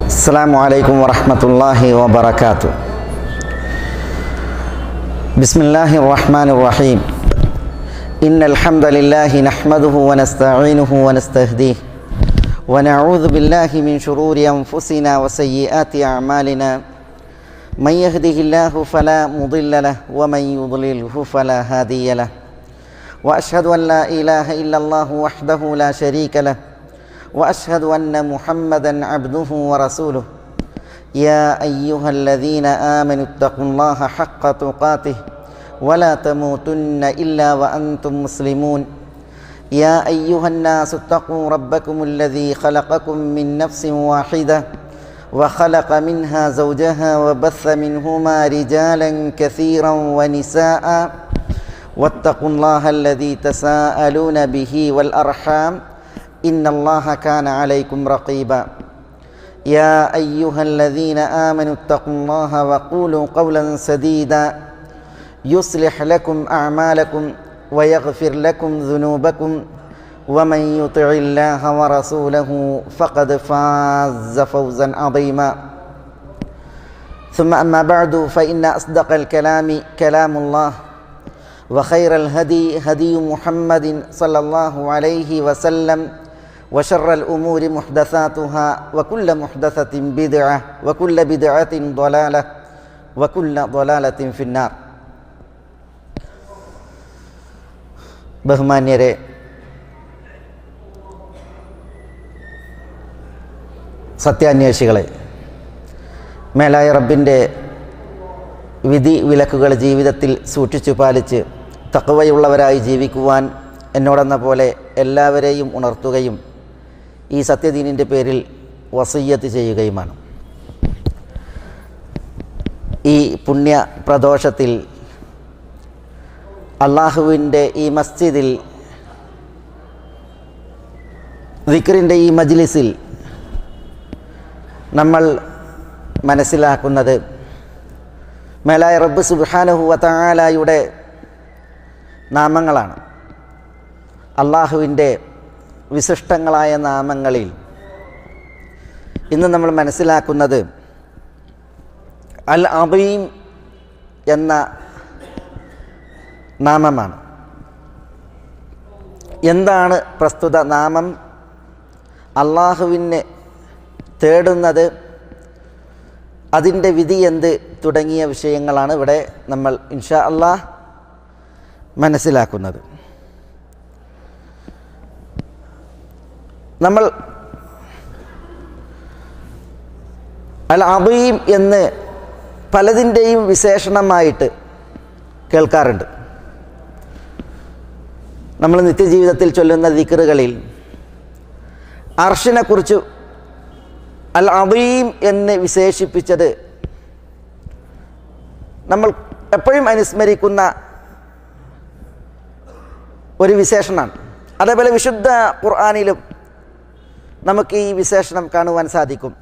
السلام عليكم ورحمة الله وبركاته. بسم الله الرحمن الرحيم. إن الحمد لله نحمده ونستعينه ونستهديه ونعوذ بالله من شرور أنفسنا وسيئات أعمالنا. من يهده الله فلا مضل له ومن يضلله فلا هادي له. وأشهد أن لا إله إلا الله وحده لا شريك له وأشهد أن محمدًا عبده ورسوله. يا أيها الذين آمنوا اتقوا الله حق تقاته ولا تموتن إلا وأنتم مسلمون. يا أيها الناس اتقوا ربكم الذي خلقكم من نفس واحدة وخلق منها زوجها وبث منهما رجالا كثيرا ونساء واتقوا الله الذي تساءلون به والأرحام إن الله كان عليكم رقيبا. يا أيها الذين آمنوا اتقوا الله وقولوا قولا سديدا يصلح لكم أعمالكم ويغفر لكم ذنوبكم ومن يطع الله ورسوله فقد فاز فوزا عظيما. ثم أما بعد فإن أصدق الكلام كلام الله وخير الهدي هدي محمد صلى الله عليه وسلم وشر الأمور محدثاتها وكل محدثة بدعة وكل بدعة ضلالة وكل ضلالة في النار. ബഹുമാന്യരെ, സത്യാന്വേഷികളെ, മേലായ റബ്ബിൻ്റെ വിധി വിലക്കുകൾ ജീവിതത്തിൽ സൂക്ഷിച്ചു പാലിച്ച് തഖ്വയുള്ളവരായി ജീവിക്കുവാൻ എന്നോടെന്ന പോലെ എല്ലാവരെയും ഉണർത്തുകയും ഈ സത്യദീനിൻ്റെ പേരിൽ വസിയ്യത്ത് ചെയ്യുകയുമാണ്. ഈ പുണ്യ പ്രദോഷത്തിൽ അള്ളാഹുവിൻ്റെ ഈ മസ്ജിദിൽ ദിക്റിൻ്റെ ഈ മജ്ലിസിൽ നമ്മൾ മനസ്സിലാക്കുന്നത് മേലായ റബ്ബ് സുബ്ഹാനഹു വ തആലയുടെ നാമങ്ങളാണ്. അള്ളാഹുവിൻ്റെ വിശിഷ്ടങ്ങളായ നാമങ്ങളിൽ ഇന്ന് നമ്മൾ മനസ്സിലാക്കുന്നത് അൽ അദീം എന്ന നാമമാണ്. എന്താണ് പ്രസ്തുത നാമം, അള്ളാഹുവിനെ തേടുന്നത്, അതിൻ്റെ വിധി എന്ത് തുടങ്ങിയ വിഷയങ്ങളാണ് ഇവിടെ നമ്മൾ ഇൻഷാ അല്ലാഹ് മനസ്സിലാക്കുന്നത്. നമ്മൾ അൽ അദീം എന്ന് പലതിൻ്റെയും വിശേഷണമായിട്ട് കേൾക്കാറുണ്ട്. നമ്മൾ നിത്യജീവിതത്തിൽ ചൊല്ലുന്ന ദിക്റുകളിൽ അർശിനെക്കുറിച്ച് അൽ അദീം എന്ന് വിശേഷിപ്പിച്ചത് നമ്മൾ എപ്പോഴും അനുസ്മരിക്കുന്ന ഒരു വിശേഷണമാണ്. അതേപോലെ വിശുദ്ധ ഖുർആനിലും നമുക്ക് ഈ വിശേഷണം കാണുവാൻ സാധിക്കും.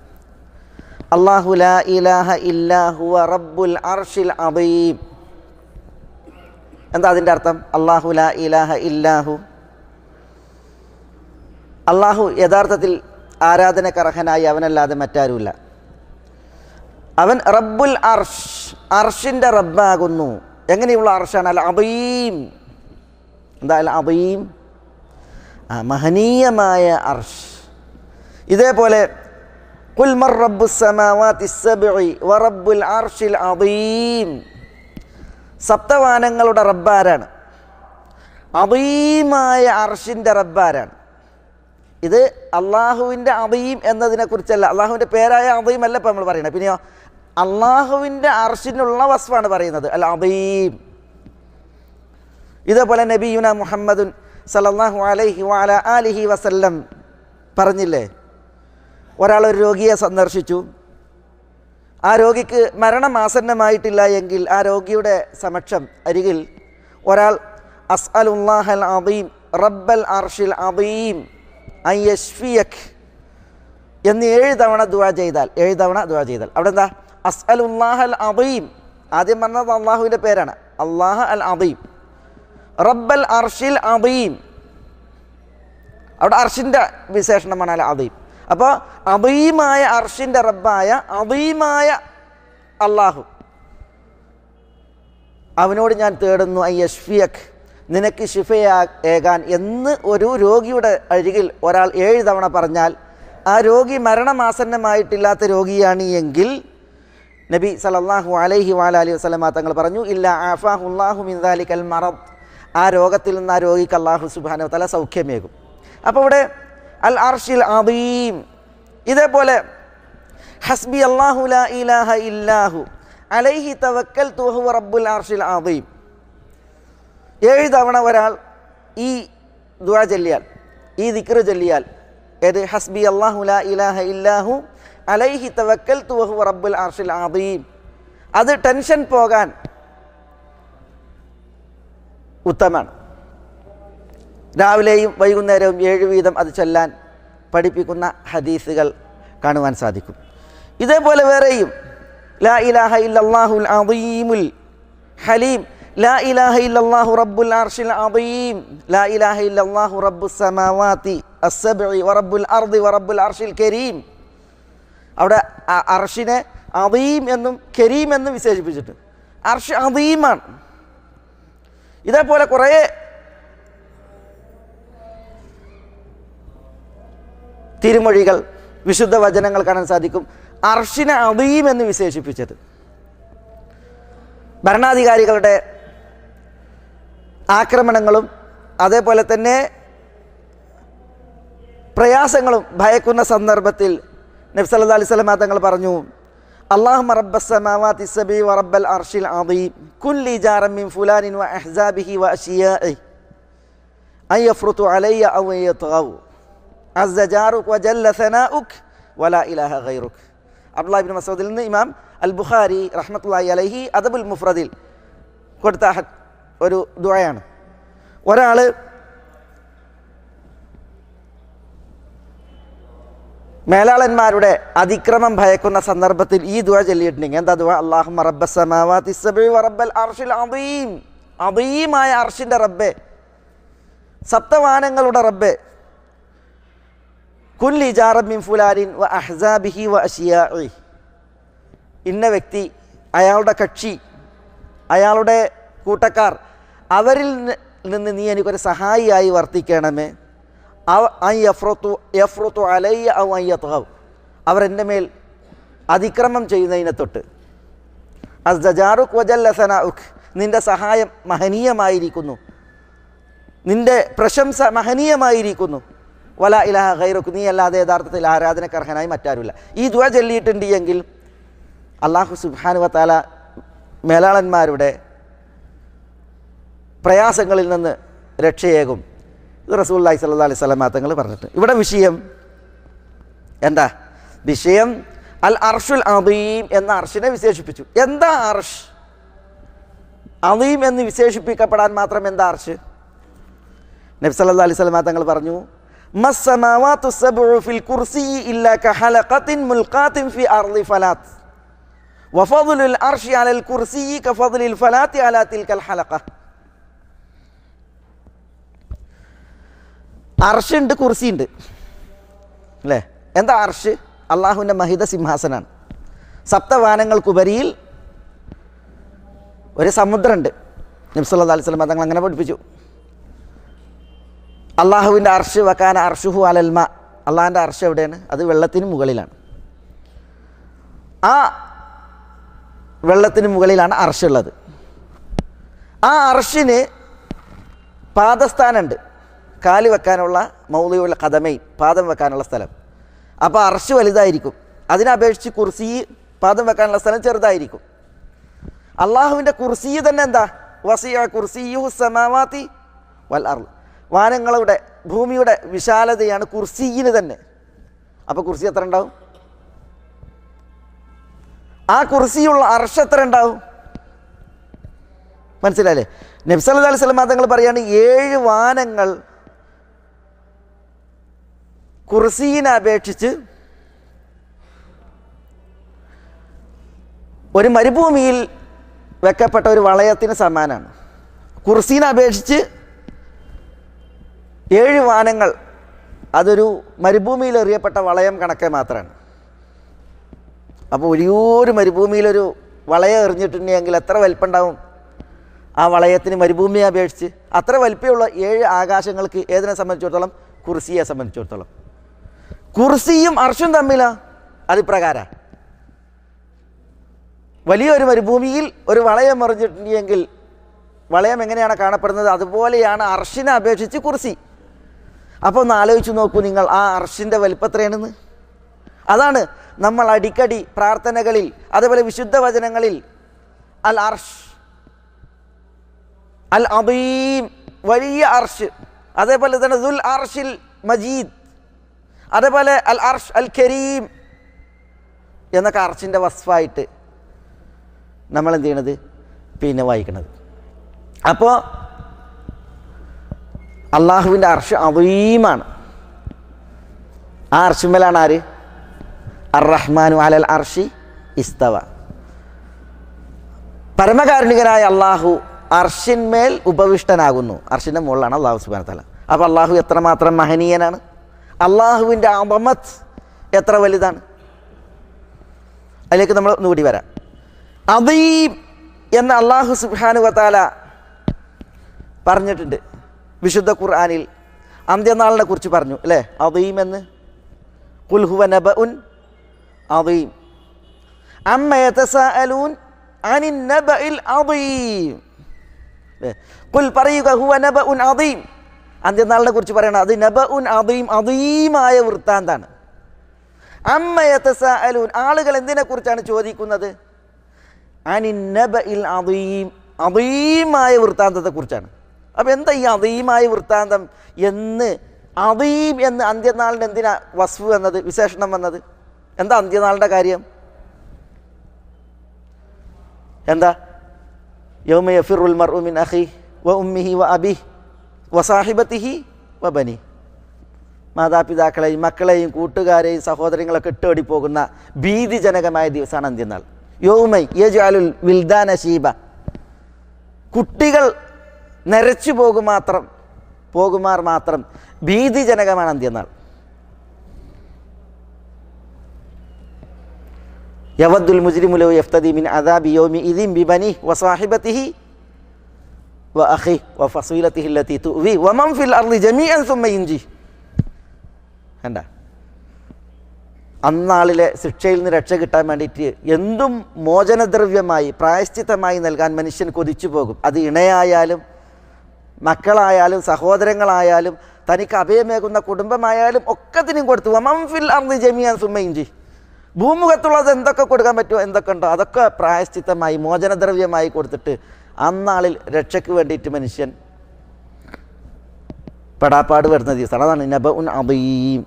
അല്ലാഹു ലാ ഇലാഹ ഇല്ലാ ഹുവ റബ്ബുൽ അർശിൽ അദീം. എന്താ അതിൻ്റെ അർത്ഥം? അല്ലാഹു ലാ ഇലാഹ ഇല്ലാഹു, അള്ളാഹു യഥാർത്ഥത്തിൽ ആരാധനക്കർഹനായി അവനല്ലാതെ മറ്റാരുമില്ല. അവൻ റബ്ബുൽ അർഷ്, അർഷിൻ്റെ റബ്ബാകുന്നു. എങ്ങനെയുള്ള അർഷാണ്? അൽ അദീം. എന്താ അൽ അദീം? മഹനീയമായ അർഷ്. ഇതേപോലെ ഖുൽ മർ റബ്ബുസ് സമാവാതി സബ്ഇ വ റബ്ബുൽ അർശിൽ അദീം. സപ്തവാനങ്ങളുടെ റബ്ബാരാണ്, അദീമായ അർഷിൻ്റെ റബ്ബാരാണ്. ഇത് അള്ളാഹുവിൻ്റെ അദീം എന്നതിനെക്കുറിച്ചല്ല, അള്ളാഹുവിൻ്റെ പേരായ അദീം അല്ല ഇപ്പം നമ്മൾ പറയുന്നത്. പിന്നെയോ അള്ളാഹുവിൻ്റെ അർഷിനുള്ള വസ്ഫാണ് പറയുന്നത്, അൽ അദീം. ഇതേപോലെ നബിയുന മുഹമ്മദുൻ സല്ലല്ലാഹു അലൈഹി വഅലാ ആലിഹി വസല്ലം പറഞ്ഞില്ലേ, ഒരാളൊരു രോഗിയെ സന്ദർശിച്ചു. ആ രോഗിക്ക് മരണം ആസന്നമായിട്ടില്ല എങ്കിൽ ആ രോഗിയുടെ സമക്ഷം അരികിൽ ഒരാൾ അസ്അലുല്ലാഹൽ അദീം റബ്ബൽ അർശിൽ അദീം അൻ യശ്ഫിയക് എന്ന് 7 തവണ ദുആ ചെയ്താൽ, 7 തവണ ദുആ ചെയ്താൽ അവിടെ എന്താ? അസ്അലുല്ലാഹൽ അദീം. ആദ്യം പറഞ്ഞത് അള്ളാഹുവിൻ്റെ പേരാണ്, അല്ലാഹ അൽ അദീം. റബ്ബൽ അർശിൽ അദീം, അവിടെ അർഷിൻ്റെ വിശേഷണമാണ് അൽ അദീം. അപ്പോൾ അദീമായ അർഷിൻ്റെ റബ്ബായ അദീമായ അള്ളാഹു, അവനോട് ഞാൻ തേടുന്നു അയ്യഷ്ഫിയക്, നിനക്ക് ശിഫയേകാൻ എന്ന് ഒരു രോഗിയുടെ അരികിൽ ഒരാൾ 7 തവണ പറഞ്ഞാൽ ആ രോഗി മരണമാസന്നമായിട്ടില്ലാത്ത രോഗിയാണ് എങ്കിൽ നബി സല്ലല്ലാഹു അലൈഹി വഅലിഹി വസല്ലമ തങ്ങൾ പറഞ്ഞു ഇല്ല ആഫാഹുല്ലാഹു മിൻ ദാലികൽ മറദ്, ആ രോഗത്തിൽ നിന്ന് ആ രോഗിക്ക് അല്ലാഹു സുബ്ഹാനഹു വ തആല സൗഖ്യമേകും. അപ്പോൾ ഇവിടെ അൽ അർഷിൽ അദീം. ഇതേപോലെ ഹസ്ബി അല്ലാഹു ലാ ഇലാഹ ഇല്ലാഹു അലൈഹി തവക്കൽതു വഹുവ റബ്ബുൽ അർഷിൽ അദീം. 7 തവണ ഒരാൾ ഈ ദുആ ചൊല്ലിയാൽ, ഈ ദിക്ർ ചൊല്ലിയാൽ, ഏത് ഹസ്ബി അല്ലാഹു ലാ ഇലാഹ ഇല്ലാഹു അലൈഹി തവക്കൽതു വഹുവ റബ്ബുൽ അർഷിൽ അദീം, അത് ടെൻഷൻ പോകാൻ ഉത്തമമാണ്. രാവിലെയും വൈകുന്നേരവും 7 വീതം അത് ചൊല്ലാൻ പഠിപ്പിക്കുന്ന ഹദീസുകൾ കാണുവാൻ സാധിക്കും. ഇതേപോലെ വേറെയും ലാ ഇലാഹ ഇല്ലല്ലാഹുൽ അദീമുൽ ഹലീം, ലാ ഇലാഹ ഇല്ലല്ലാഹു റബ്ബുൽ അർഷിൽ അദീം, ലാ ഇലാഹ ഇല്ലല്ലാഹു റബ്ബുസ് സമാവാതി അസ്സബ്ഇ വറബ്ബുൽ അർദി വറബ്ബുൽ അർഷിൽ കരീം. അവിടെ അർഷിനെ അദീം എന്നും കരീം എന്നും വിശേഷിപ്പിച്ചിട്ട് അർഷ് അദീമാണ്. ഇതേപോലെ കുറേ തിരുമൊഴികൾ, വിശുദ്ധ വചനങ്ങൾ കാണാൻ സാധിക്കും അർഷിനെ അദീം എന്ന് വിശേഷിപ്പിച്ചത്. ഭരണാധികാരികളുടെ ആക്രമണങ്ങളും അതേപോലെ തന്നെ പ്രയാസങ്ങളും ഭയക്കുന്ന സന്ദർഭത്തിൽ നബി സല്ലല്ലാഹു അലൈഹി വസല്ലം തങ്ങൾ പറഞ്ഞു അല്ലാഹുമ്മ റബ്ബസ് സമാവാതി സബി വ റബ്ബൽ അർഷിൽ അദീം കുല്ലി ജാറൻ മിൻ ഫുലാനിൻ വ അഹ്സാബിഹി വ അശിയാഇ അൻ യഫ്റുതു അലയ്യ ഔ യത്ഗൗ അസ്സ ജാറുക വ ജല്ല സനാഉക വലാ ഇലാഹ ഗൈറുക. അബ്ദുല്ലാഹി ഇബ്നു മസ്ഊദിൽ നിന്ന് ഇമാം അൽ ബുഖാരി റഹ്മത്തുള്ളാഹി അലൈഹി അദബുൽ മുഫ്രദിൽ കൊടുത്ത ഒരു ദുആയാണ്. ഒരാൾ മേലാളന്മാരുടെ അതിക്രമം ഭയക്കുന്ന സന്ദർഭത്തിൽ ഈ ദുആ ചൊല്ലിയിട്ടുണ്ടെങ്കിൽ എന്താ ദുആ? അല്ലാഹുമ്മ റബ്ബസ് സമാവാതി സബഇ വ റബ്ബൽ അർഷിൽ അദീം, അദീമായ അർഷിൻ്റെ റബ്ബേ, സപ്തവാനങ്ങളുടെ റബ്ബേ, കുല്ലി ജാറൻ മിൻ ഫുലാനിൻ വ അഹ്സാബിഹി വ അശിയാഇ, ഇന്ന വ്യക്തി, അയാളുടെ കക്ഷി, അയാളുടെ കൂട്ടക്കാർ, അവരിൽ നിന്ന് നീ എനിക്കൊരു സഹായിയായി വർത്തിക്കണമേ. യഫ്റുതു അലയ്യ ഔ അൻ യത്ഗൗ, അവരെൻ്റെ മേൽ അതിക്രമം ചെയ്യുന്നതിനെ തൊട്ട്. അസ്സ ജാറുക വ ജല്ല സനാഉക, നിൻ്റെ സഹായം മഹനീയമായിരിക്കുന്നു, നിൻ്റെ പ്രശംസ മഹനീയമായിരിക്കുന്നു. വലാ ഇലാഹ ഗൈറുക, നീ അല്ലാതെ യഥാർത്ഥത്തിൽ ആരാധനക്കർഹനായി മറ്റാരുമില്ല. ഈ ദുആ ചൊല്ലിയിട്ടുണ്ട് എങ്കിൽ അല്ലാഹു സുബ്ഹാനഹു വ തആല മേലാളന്മാരുടെ പ്രയാസങ്ങളിൽ നിന്ന് രക്ഷയേകും. ഇത് റസൂലുള്ളാഹി സ്വല്ലല്ലാഹു അലൈഹി വസല്ലം തങ്ങൾ പറഞ്ഞിട്ട്. ഇവിടെ വിഷയം എന്താ? വിഷയം അൽ അർഷുൽ അദീം എന്ന അർഷിനെ വിശേഷിപ്പിച്ചു. എന്താ അർഷ്? അദീം എന്ന് വിശേഷിപ്പിക്കപ്പെടാൻ മാത്രം എന്താ അർഷ്? നബി സല്ലല്ലാഹു അലൈഹി വസല്ലം തങ്ങൾ പറഞ്ഞു മസ്സമാവാതു സബ്ഉ ഫിൽ കുർസി ഇല്ലാ കഹലഖത്തിൻ മുൽഖാത്തിൻ ഫി അർളി ഫലാത്ത് വഫദ്ലുൽ അർഷി അലൽ കുർസി കഫദ്ലിൽ ഫലാത്തി അലാ തിൽകൽ ഹലഖ. അർഷുണ്ട്, കുർസിയുണ്ട് അല്ലേ? എന്താ അർഷ്? അള്ളാഹുവിൻ്റെ മഹിത സിംഹാസനാണ്. സപ്തവാനങ്ങൾക്കുപരിയിൽ ഒരു സമുദ്രമുണ്ട്. നബി സല്ലല്ലാഹു അലൈഹി വസല്ലം തങ്ങൾ അങ്ങനെ പഠിപ്പിച്ചു. അള്ളാഹുവിൻ്റെ അർഷ് വകാന അർഷുഹു അലൽ മാ, അള്ളാഹിൻ്റെ അർഷ് എവിടെയാണ്? അത് വെള്ളത്തിന് മുകളിലാണ്. ആ വെള്ളത്തിന് മുകളിലാണ് അർഷുള്ളത്. ആ അർഷിന് പാദസ്ഥാനുണ്ട്, കാല് വെക്കാനുള്ള മൗളിയുള്ള കദമൈ, പാദം വെക്കാനുള്ള സ്ഥലം. അപ്പോൾ അർഷ് വലുതായിരിക്കും, അതിനപേക്ഷിച്ച് കുർസി പാദം വെക്കാനുള്ള സ്ഥലം ചെറുതായിരിക്കും. അള്ളാഹുവിൻ്റെ കുർസി തന്നെ എന്താ? വസിയ കുർസിയുഹു സമാവാതി വൽ അർള്, വാനങ്ങളുടെ ഭൂമിയുടെ വിശാലതയാണ് കുർസിയിന് തന്നെ. അപ്പോൾ കുർസി എത്ര ഉണ്ടാവും? ആ കുർസിയുള്ള അർഷ് എത്ര ഉണ്ടാവും? മനസ്സിലായില്ലേ? നബി സല്ലല്ലാഹു അലൈഹി വസല്ലം തങ്ങൾ പറയാണ് 7 വാനങ്ങൾ കുർസീനെ അപേക്ഷിച്ച് ഒരു മരുഭൂമിയിൽ വെക്കപ്പെട്ട ഒരു വളയത്തിന് സമാനമാണ്. കുർസീനെ അപേക്ഷിച്ച് 7 വാനങ്ങൾ അതൊരു മരുഭൂമിയിൽ എറിയപ്പെട്ട വളയം കണക്കെ മാത്രമാണ്. അപ്പോൾ വലിയൊരു മരുഭൂമിയിലൊരു വളയം എറിഞ്ഞിട്ടുണ്ടെങ്കിൽ എത്ര വലിപ്പമുണ്ടാവും ആ വളയത്തിന് മരുഭൂമിയെ അപേക്ഷിച്ച്? അത്ര വലിപ്പമുള്ള 7 ആകാശങ്ങൾക്ക് ഏതിനെ സംബന്ധിച്ചിടത്തോളം? കുർസിയെ സംബന്ധിച്ചിടത്തോളം. കുർസിയും അർഷും തമ്മിലാണ് അതിപ്രകാരം. വലിയൊരു മരുഭൂമിയിൽ ഒരു വളയം എറിഞ്ഞിട്ടുണ്ടെങ്കിൽ വളയം എങ്ങനെയാണ് കാണപ്പെടുന്നത്, അതുപോലെയാണ് അർഷിനെ അപേക്ഷിച്ച് കുർസി. അപ്പോൾ ഒന്ന് ആലോചിച്ച് നോക്കൂ നിങ്ങൾ, ആ അർഷിൻ്റെ വലിപ്പം എത്രയാണെന്ന്. അതാണ് നമ്മൾ അടിക്കടി പ്രാർത്ഥനകളിൽ, അതേപോലെ വിശുദ്ധ വചനങ്ങളിൽ അൽ അർഷ്, അൽ അദീം, വലിയ അർഷ്, അതേപോലെ തന്നെ ദുൽ അർഷിൽ മജീദ്, അതേപോലെ അൽ അർഷ് അൽ കരീം എന്നൊക്കെ അർഷിൻ്റെ വസ്ഫായിട്ട് നമ്മൾ എന്ത് ചെയ്യണത് പിന്നെ വായിക്കണത്. അപ്പോൾ അള്ളാഹുവിൻ്റെ അർഷ് അദീമാണ്. ആ അർഷിന്മേലാണ് ആര്? അർ-റഹ്മാനു അലൽ അർഷി ഇസ്തവ. പരമകാരുണികനായ അള്ളാഹു അർഷിന്മേൽ ഉപവിഷ്ടനാകുന്നു. അർഷിൻ്റെ മുകളിലാണ് അള്ളാഹു സുബ്ഹാനഹു വ തആല. അപ്പോൾ അള്ളാഹു എത്രമാത്രം മഹനീയനാണ്, അള്ളാഹുവിൻ്റെ അദമത്ത് എത്ര വലുതാണ്. അതിലേക്ക് നമ്മൾ ഒന്നുകൂടി വരാം. അദീം എന്ന അള്ളാഹു സുബ്ഹാനഹു വ തആല പറഞ്ഞിട്ടുണ്ട് വിശുദ്ധ ഖുർആനിൽ. അന്ത്യനാളിനെ കുറിച്ച് പറഞ്ഞു അല്ലേ, അദീം എന്ന്. ഖുൽ ഹുവ നബഉൻ അദീം അമ്മ യതസാഅലൂൻ അനിൻ നബഇൽ അദീം. ഖുൽ പറയുക ഹുവ നബഉൻ അദീം. അന്ത്യനാളിനെ കുറിച്ച് പറയണം, അത് നബഉൻ അദീം, അദീമായ വൃത്താന്താണ്. അമ്മ യതസാഅലൂൻ, ആളുകൾ എന്തിനെക്കുറിച്ചാണ് ചോദിക്കുന്നത്? അനിൻ നബഇൽ അദീം, അദീമായ വൃത്താന്തത്തെക്കുറിച്ചാണ്. അപ്പോൾ എന്താ ഈ അദീമായ വൃത്താന്തം എന്ന്, അദീം എന്ന് അന്ത്യനാളിന് എന്തിനാ വസ്ഫ് വന്നത്, വിശേഷണം വന്നത്? എന്താ അന്ത്യനാളിൻ്റെ കാര്യം? എന്താ? യൗമ യഫിറുൽ മർഉ മിൻ അഖീഹി വ ഉമ്മിഹി വ അബീഹി വ സാഹിബതിഹി വ ബനി. മാതാപിതാക്കളെയും മക്കളെയും കൂട്ടുകാരെയും സഹോദരങ്ങളൊക്കെ ഇട്ടോടി പോകുന്ന ഭീതിജനകമായ ദിവസമാണ് അന്ത്യനാൾ. യൗമൈ യജ്അലുൽ വിൽദാന ശീബ, കുട്ടികൾ നരച്ചു പോകുമാർ മാത്രം ഭീതിജനകമാണ് അന്ത്യനാൾ. യവദ്ദുൽ മുജ്രിമു ലൗ യഫ്തദി മിൻ അദാബി യൗമി ഇദിൻ ബിബനിഹി വസാഹിബതിഹി വഅഖിഹി വഫസീലതിഹി അല്ലതി തുവി വമൻ ഫിൽ അർളി ജമീഅൻ സുമ്മ യുൻജി. കണ്ട, അന്നാളിലെ ശിക്ഷയിൽ നിന്ന് രക്ഷ കിട്ടാൻ വേണ്ടിയിട്ട് എന്തും മോചനദ്രവ്യമായി പ്രായശ്ചിത്തമായി നൽകാൻ മനുഷ്യൻ കൊതിച്ചു പോകും. അത് ഇണയായാലും മക്കളായാലും സഹോദരങ്ങളായാലും തനിക്ക് അഭയമേകുന്ന കുടുംബമായാലും ഒക്കത്തിനും കൊടുത്തു. വമൻ ഫിൽ അർളി ജമീഅൻ സുമ്മ യുൻജി. ഭൂമുഖത്തുള്ളത് എന്തൊക്കെ കൊടുക്കാൻ പറ്റുമോ, എന്തൊക്കെ ഉണ്ടോ അതൊക്കെ പ്രായശ്ചിത്തമായി മോചനദ്രവ്യമായി കൊടുത്തിട്ട് അന്നാളിൽ രക്ഷയ്ക്ക് വേണ്ടിയിട്ട് മനുഷ്യൻ പെടാപ്പാട് വരുന്ന ദിവസമാണ്. അതാണ് നബഉൻ അദീം.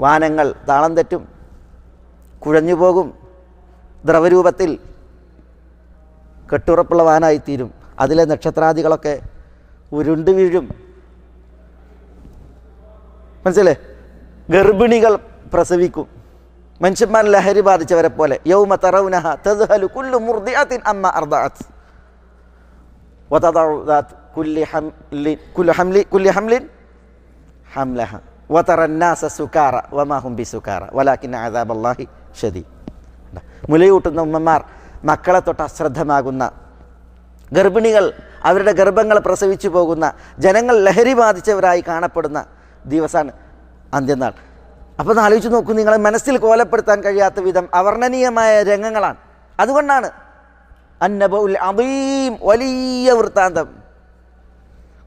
വാനങ്ങൾ താളം തെറ്റും, കുഴഞ്ഞു പോകും, ദ്രവരൂപത്തിൽ കെട്ടുറപ്പുള്ള വാനായിത്തീരും. അതിലെ നക്ഷത്രാദികളൊക്കെ ഉരുണ്ട് വീഴും. മനസ്സിലേ? ഗർഭിണികൾ പ്രസവിക്കും, മനുഷ്യന്മാർ ലഹരി ബാധിച്ചവരെ പോലെ. യൗമ തറൗനഹ തദ്ഹലു കുല്ലു മുർദിഅത്തിൻ അമ്മ അർദഅത് വതദഉ ദാത് കുല്ലി ഹംലിൻ ഹംലഹ വതറ الناس സുകാറ വമാ ഹും ബിസുകാറ വലാകിൻ അദാബല്ലാഹി ശദീദ്. മുലയൂട്ടുന്ന ഉമ്മമാർ, മക്കളെ തൊട്ട് അശ്രദ്ധമാകുന്ന ഗർഭിണികൾ, അവരുടെ ഗർഭങ്ങൾ പ്രസവിച്ചു പോകുന്ന ജനങ്ങൾ ലഹരി ബാധിച്ചവരായി കാണപ്പെടുന്ന ദിവസമാണ് അന്ത്യനാൾ. അപ്പോൾ ഒന്ന് ആലോചിച്ച് നോക്കൂ, നിങ്ങളെ മനസ്സിൽ കോലപ്പെടുത്താൻ കഴിയാത്ത വിധം അവർണ്ണനീയമായ രംഗങ്ങളാണ്. അതുകൊണ്ടാണ് അന്നബഉൽ അദീം, വലിയ വൃത്താന്തം.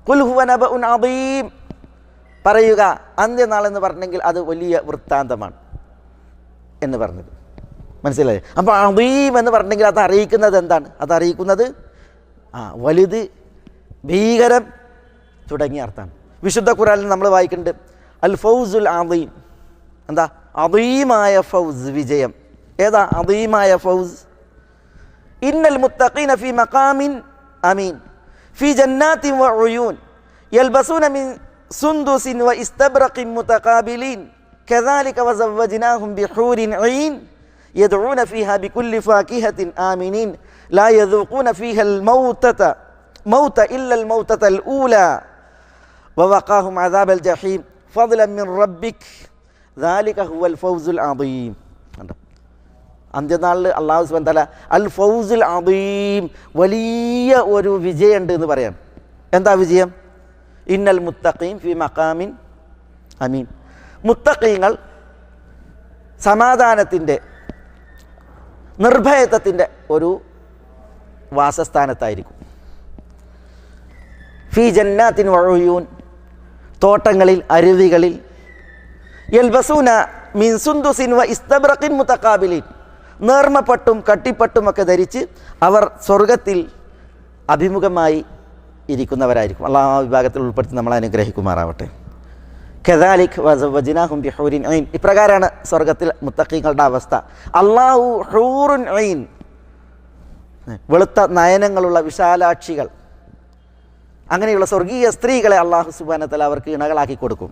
ഖുൽ ഹുവ നബഉൻ അദീം പറയുക, അന്ത്യനാൾ എന്ന് പറഞ്ഞെങ്കിൽ അത് വലിയ വൃത്താന്തമാണ് എന്ന് പറഞ്ഞത്. മനസ്സിലായി? അപ്പോൾ അദീം എന്ന് പറഞ്ഞെങ്കിൽ അത് അറിയിക്കുന്നത് എന്താണ്? അത് അറിയിക്കുന്നത് വലുത്, ഭീകരം തുടങ്ങിയ അർത്ഥമാണ്. വിശുദ്ധ ഖുർആനിൽ നമ്മൾ വായിക്കുന്നുണ്ട് അൽ ഫൗസുൽ അദീം. എന്താ? അദീമായ ഫൗസ്, വിജയം. ഏതാ അദീമായ ഫൗസ്? ഇന്നൽ മുത്തഖീന ഫീ മഖാമിൻ അമീൻ ഫീ ജന്നാത്തിൻ വ ഉയൂൻ യൽബസൂന മിൻ സുന്ദുസിൻ വ ഇസ്തബ്റഖിൻ മുതഖാബിലീൻ കദാലിക വസവ്വജ്നാഹും ബിഹൂരിൻ ഐൻ യദ്ഊന ഫീഹാ ബികുല്ലി ഫാകിഹത്തിൻ ആമിനീൻ ലാ യദൂഖൂന ഫീഹൽ മൗത ഇല്ലൽ മൗതത്തൽ ഊലാ വവഖാഹും അദാബൽ ജഹീം ഫദ്ലൻ മിൻ റബ്ബിക് ദാലിക ഹുവൽ ഫൗസുൽ അദീം. അന്ത്യനാളിൽ അല്ലാഹു സുബ്ഹാനഹു വ തആല അൽ ഫൗസുൽ അദീം, വലിയ ഒരു വിജയമുണ്ട് എന്ന് പറയാം. എന്താ വിജയം? ഇന്നൽ മുത്തഖീൻ ഫി മഖാമിൻ അമീൻ. മുത്തഖീങ്ങൾ സമാധാനത്തിൻ്റെ, നിർഭയത്വത്തിൻ്റെ ഒരു വാസസ്ഥാനത്തായിരിക്കും. ഫി ജന്നാത്തിൻ വഉയൂൻ, തോട്ടങ്ങളിൽ, അരുവികളിൽ. യൽബസൂന മിൻ സുന്ദുസിൻ വ ഇസ്തബ്റഖിൻ മുതഖാബിലിൻ, നേർമപ്പട്ടും കട്ടിപ്പട്ടുമൊക്കെ ധരിച്ച് അവർ സ്വർഗത്തിൽ അഭിമുഖമായി ഇരിക്കുന്നവരായിരിക്കും. അള്ളാഹു ആ വിഭാഗത്തിൽ ഉൾപ്പെടുത്തി നമ്മളെ അനുഗ്രഹിക്കുമാറാവട്ടെ. കദാലിക് വസവ്വജ്നാഹും ബിഹൂരിൻ ഐൻ, ഇപ്രകാരമാണ് സ്വർഗത്തിൽ മുത്തഖീങ്ങളുടെ അവസ്ഥ. അല്ലാഹു ഹൂറുൻ ഐൻ, വെളുത്ത നയനങ്ങളുള്ള വിശാലാക്ഷികൾ, അങ്ങനെയുള്ള സ്വർഗീയ സ്ത്രീകളെ അല്ലാഹു സുബ്ഹാനഹു വ തആല അവർക്ക് ഇണകളാക്കി കൊടുക്കും.